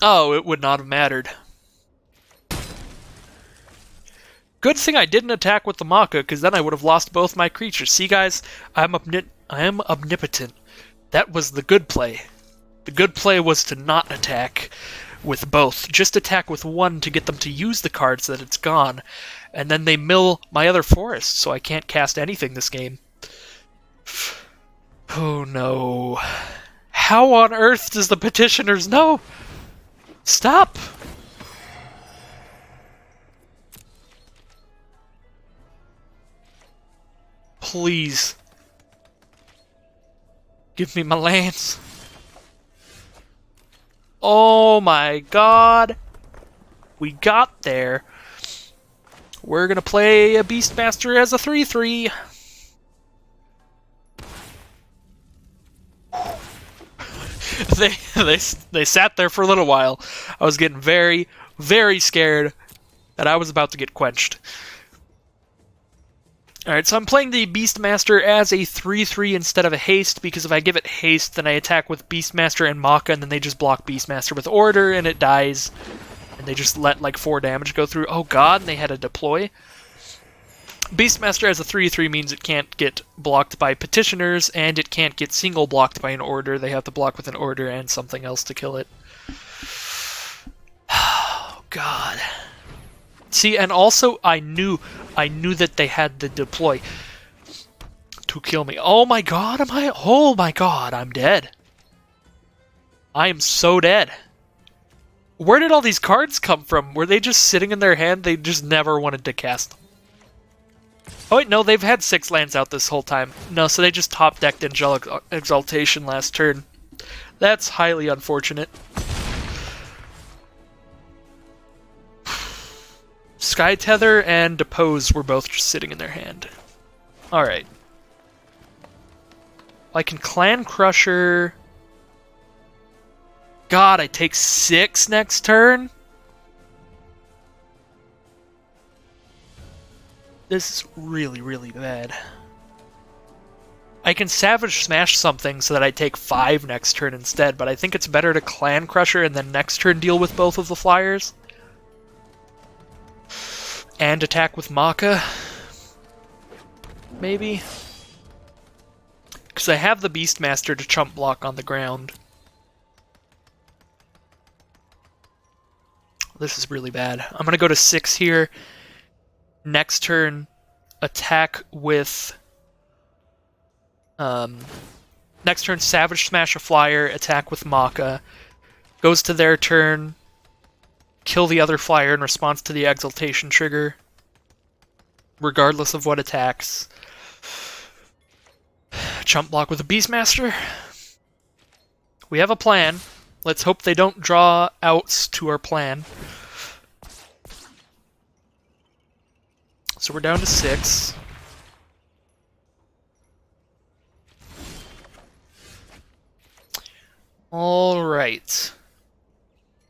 Oh, it would not have mattered. Good thing I didn't attack with the Maka, because then I would have lost both my creatures. See, guys? I am omnipotent. That was the good play. The good play was to not attack with both. Just attack with one to get them to use the card so that it's gone. And then they mill my other forest, so I can't cast anything this game. Oh no. How on earth does the Petitioners know? Stop! Please. Give me my lands. Oh my god. We got there. We're gonna play a Beastmaster as a 3/3. They sat there for a little while. I was getting very, very scared that I was about to get quenched. Alright, so I'm playing the Beastmaster as a 3/3 instead of a haste, because if I give it haste, then I attack with Beastmaster and Maka, and then they just block Beastmaster with Order, and it dies. And they just let like 4 damage go through. Oh god, and they had a deploy. Beastmaster as a 3/3 means it can't get blocked by Petitioners, and it can't get single blocked by an Order. They have to block with an Order and something else to kill it. Oh god. See, and also I knew that they had the deploy to kill me. Oh my god, oh my god, I'm dead. I am so dead. Where did all these cards come from? Were they just sitting in their hand? They just never wanted to cast them. Oh wait, no, they've had 6 lands out this whole time. No, so they just top-decked Angelic Exaltation last turn. That's highly unfortunate. Sky Tether and Depose were both just sitting in their hand. Alright. I can Clan Crusher. God, I take 6 next turn? This is really, really bad. I can Savage Smash something so that I take 5 next turn instead, but I think it's better to Clan Crusher and then next turn deal with both of the flyers. And attack with Maka. Maybe. Because I have the Beastmaster to chump block on the ground. This is really bad. I'm going to go to 6 here. Next turn, attack with... next turn, Savage Smash a flyer, attack with Maka. Goes to their turn. Kill the other flyer in response to the Exaltation trigger. Regardless of what attacks. Chump block with a Beastmaster. We have a plan. Let's hope they don't draw outs to our plan. So we're down to 6. Alright.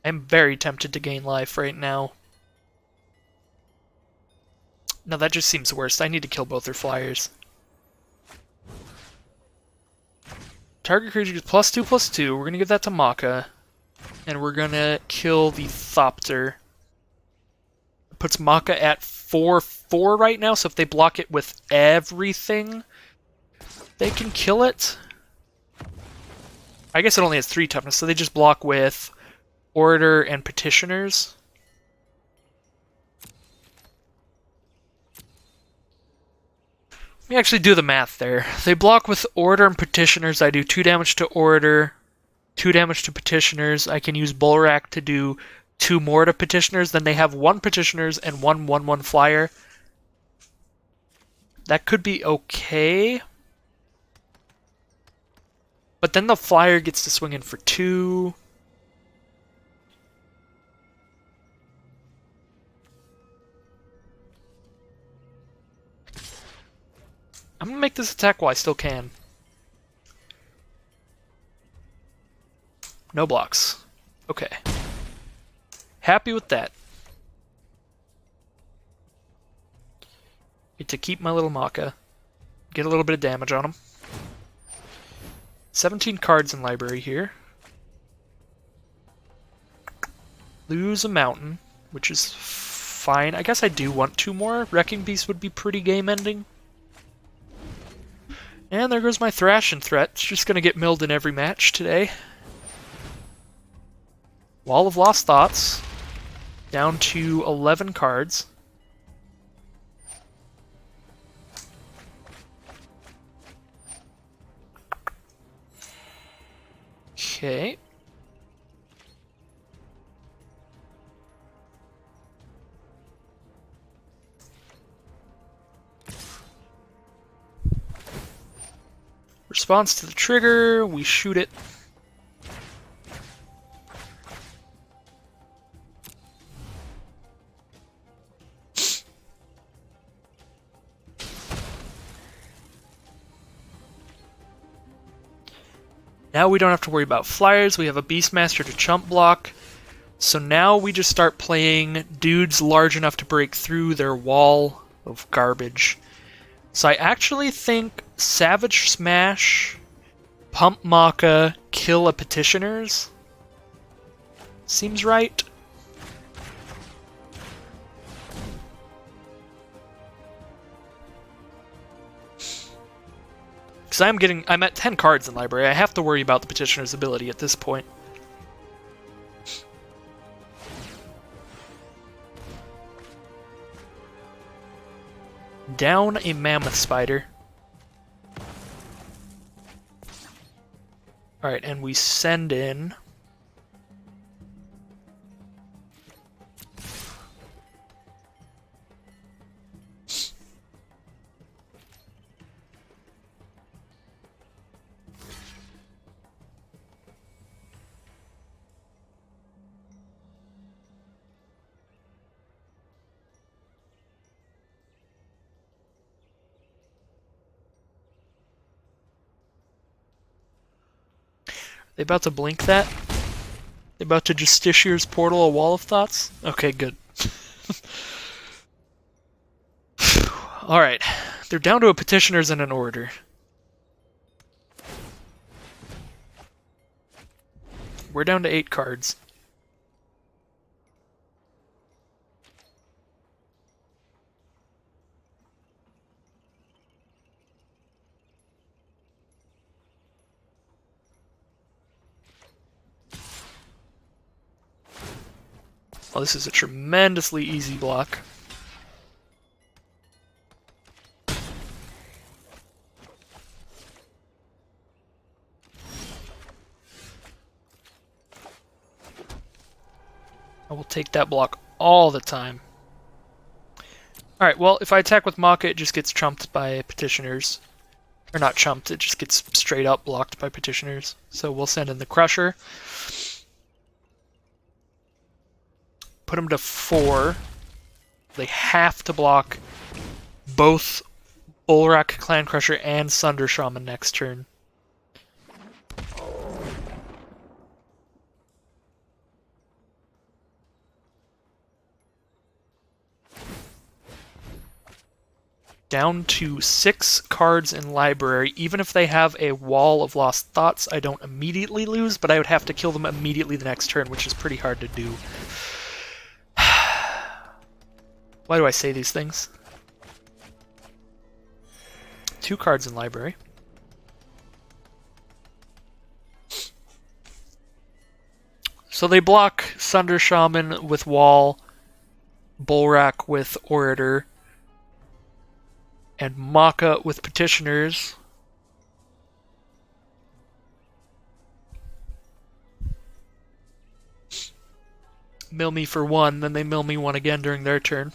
I'm very tempted to gain life right now. No, that just seems worse. I need to kill both their flyers. Target creature gets +2/+2. We're going to give that to Maka. And we're going to kill the Thopter. Puts Maka at 4/4 right now, so if they block it with everything, they can kill it. I guess it only has 3 toughness, so they just block with Orator and Petitioners. Let me actually do the math there. They block with Orator and Petitioners. I do 2 damage to Orator, 2 damage to Petitioners. I can use Bullrack to do 2 more to Petitioners. Then they have 1 Petitioners and 1/1/1 flyer. That could be okay. But then the flyer gets to swing in for 2. I'm going to make this attack while I still can. No blocks. Okay. Happy with that. Get to keep my little Maka. Get a little bit of damage on him. 17 cards in library here. Lose a mountain, which is fine. I guess I do want 2 more. Wrecking Beast would be pretty game-ending. And there goes my Thrash and Threat. It's just going to get milled in every match today. Wall of Lost Thoughts. Down to 11 cards. Okay. Response to the trigger, we shoot it. Now we don't have to worry about flyers, we have a Beastmaster to chump block. So now we just start playing dudes large enough to break through their wall of garbage. So I actually think Savage Smash, Pump Maka, kill a Petitioners seems right. Because I'm at 10 cards in library. I have to worry about the Petitioner's ability at this point. Down a Mammoth Spider. Alright, and we send in... They about to blink that? They about to Justiciar's Portal a Wall of Thoughts? Okay, good. Alright. They're down to a Petitioners and an Orator. We're down to 8 cards. Well, this is a tremendously easy block. I will take that block all the time. Alright, well, if I attack with Maka, it just gets trumped by Petitioners. Or not chumped, it just gets straight up blocked by Petitioners. So we'll send in the Crusher. Put them to 4. They have to block both Bullrack, Clan Crusher, and Sunder Shaman next turn. Down to 6 cards in library. Even if they have a wall of lost thoughts, I don't immediately lose, but I would have to kill them immediately the next turn, which is pretty hard to do. Why do I say these things? 2 cards in library. So they block Sunder Shaman with Wall, Bullrack with Orator, and Maka with Petitioners. Mill me for 1, then they mill me 1 again during their turn.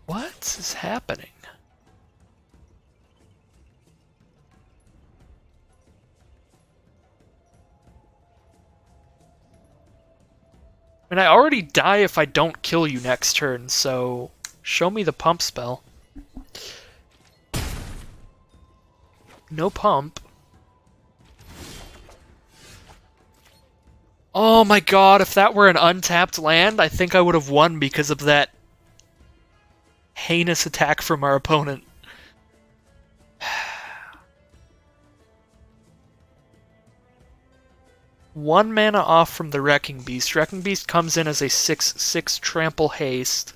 What is happening? I mean, I already die if I don't kill you next turn, so show me the pump spell. No pump. Oh my god, if that were an untapped land, I think I would have won because of that heinous attack from our opponent. One mana off from the Wrecking Beast. Wrecking Beast comes in as a 6/6 trample haste.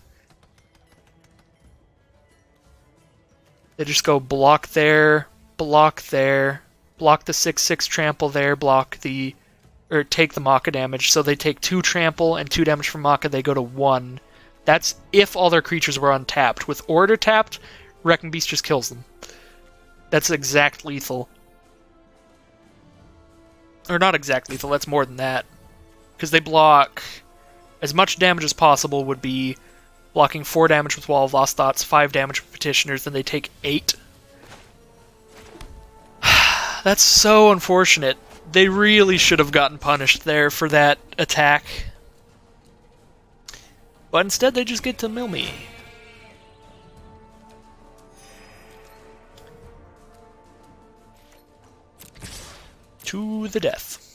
They just go block there, block there, block the 6/6 trample there, or take the Maka damage. So they take 2 trample and 2 damage from Maka, they go to 1. That's if all their creatures were untapped. With Order tapped, Wrecking Beast just kills them. That's exact lethal. Or not exact lethal, that's more than that. Because they block as much damage as possible would be blocking 4 damage with Wall of Lost Thoughts, 5 damage with Petitioners, then they take 8. That's so unfortunate. They really should have gotten punished there for that attack. But instead they just get to mill me. To the death.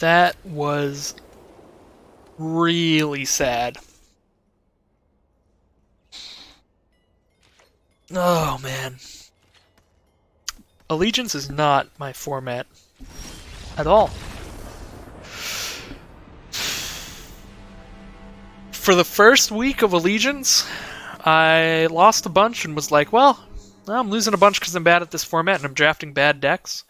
That was really sad. Oh, man. Allegiance is not my format at all. For the first week of Allegiance, I lost a bunch and was like, well, I'm losing a bunch because I'm bad at this format and I'm drafting bad decks.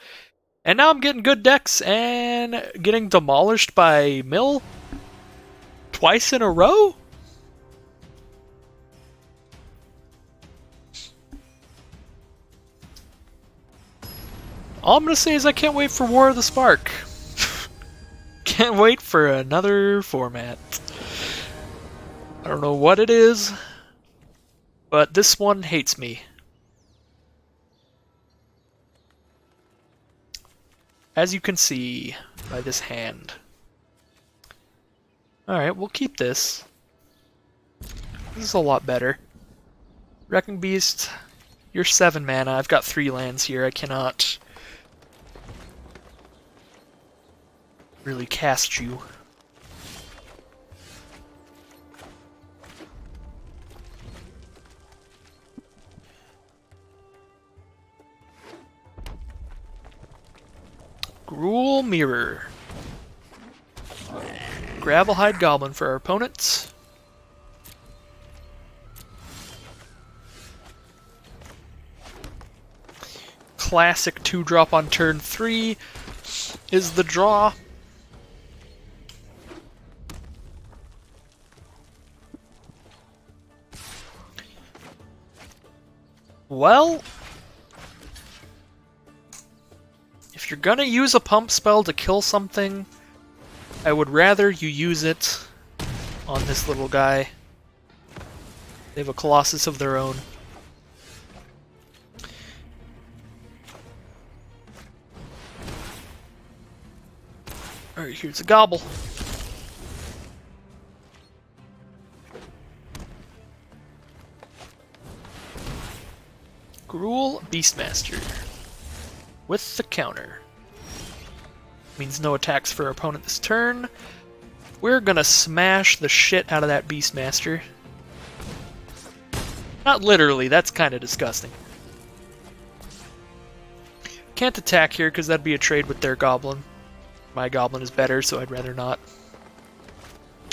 And now I'm getting good decks and getting demolished by Mill twice in a row? All I'm going to say is I can't wait for War of the Spark. Can't wait for another format. I don't know what it is, but this one hates me. As you can see by this hand. Alright, we'll keep this. This is a lot better. Wrecking Beast, you're 7 mana. I've got 3 lands here. I cannot really cast you. Gruul Mirror. Gravelhide Goblin for our opponents. classic 2-drop on turn 3 is the draw. Well, if you're gonna use a pump spell to kill something, I would rather you use it on this little guy. They have a Colossus of their own. Alright, here's a gobble. Gruul Beastmaster. With the counter. Means no attacks for our opponent this turn. We're gonna smash the shit out of that Beastmaster. Not literally, that's kind of disgusting. Can't attack here because that'd be a trade with their goblin. My goblin is better, so I'd rather not.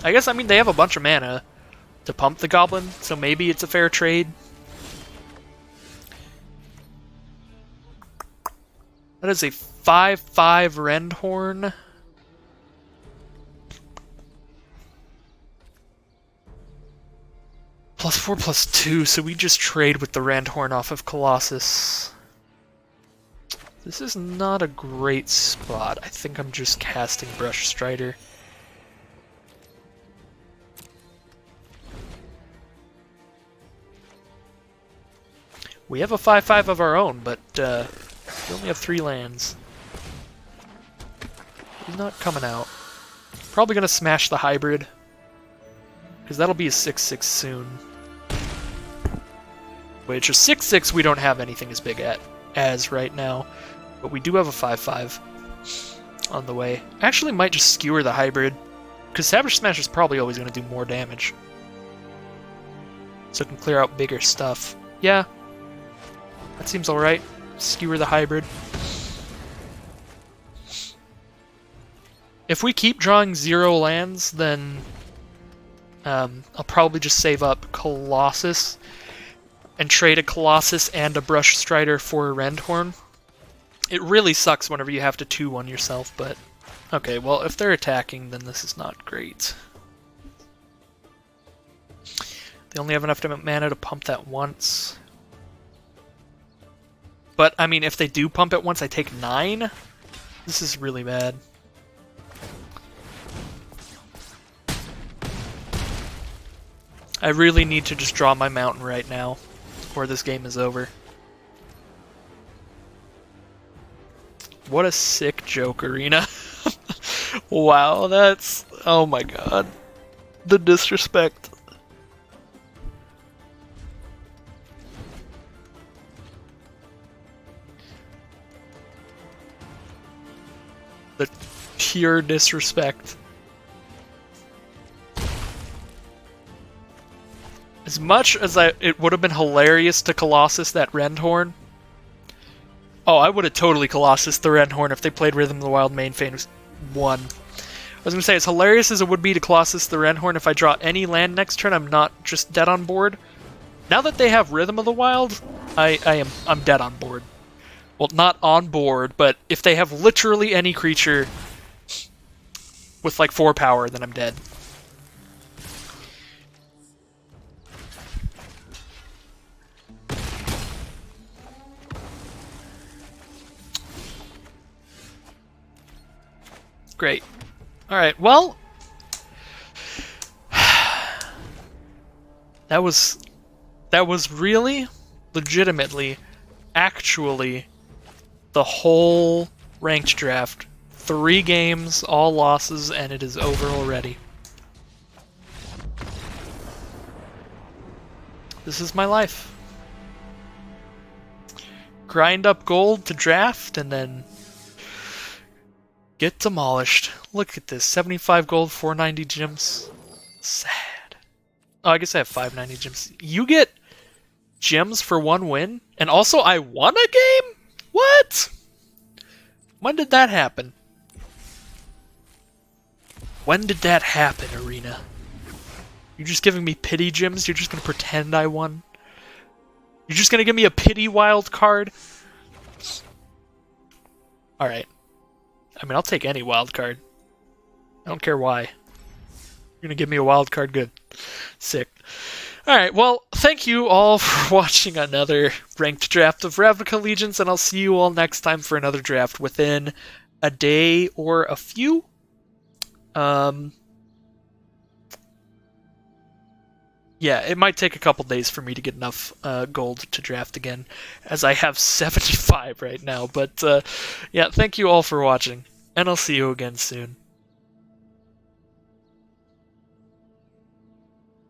I guess, I mean, they have a bunch of mana to pump the goblin, so maybe it's a fair trade. That is a 5/5 Rendhorn. +4/+2, so we just trade with the Rendhorn off of Colossus. This is not a great spot. I think I'm just casting Brush Strider. We have a 5/5 of our own, but we only have 3 lands. He's not coming out. Probably gonna smash the hybrid, because that'll be a 6/6 soon. Which a 6/6 we don't have anything as big as right now, but we do have a 5/5 on the way. Actually, might just skewer the hybrid, because Savage Smash is probably always going to do more damage, so it can clear out bigger stuff. Yeah, that seems all right. Skewer the hybrid. If we keep drawing 0 lands, then I'll probably just save up Colossus and trade a Colossus and a Brush Strider for a Rendhorn. It really sucks whenever you have to 2-1 yourself, but okay, well, if they're attacking, then this is not great. They only have enough mana to pump that once. But, I mean, if they do pump it once, I take 9? This is really bad. I really need to just draw my mountain right now, or this game is over. What a sick joke, Arena. Wow, that's... oh my god. The disrespect. The pure disrespect. As much as it would have been hilarious to Colossus that Rendhorn. Oh, I would have totally Colossus the Rendhorn if they played Rhythm of the Wild main phase 1. I was going to say, as hilarious as it would be to Colossus the Rendhorn, if I draw any land next turn, I'm not just dead on board. Now that they have Rhythm of the Wild, I'm dead on board. Well, not on board, but if they have literally any creature with like 4 power, then I'm dead. Great. Alright, well... That was really, legitimately, actually, the whole ranked draft. 3 games, all losses, and it is over already. This is my life. Grind up gold to draft, and then get demolished. Look at this. 75 gold, 490 gems. Sad. Oh, I guess I have 590 gems. You get gems for 1 win? And also I won a game? What? When did that happen? When did that happen, Arena? You're just giving me pity gems? You're just gonna pretend I won? You're just gonna give me a pity wild card? Alright. I mean, I'll take any wild card. I don't care why. You're gonna give me a wild card? Good. Sick. Alright, well, thank you all for watching another ranked draft of Ravnica Allegiance, and I'll see you all next time for another draft within a day or a few. Yeah, it might take a couple days for me to get enough gold to draft again, as I have 75 right now. But yeah, thank you all for watching, and I'll see you again soon.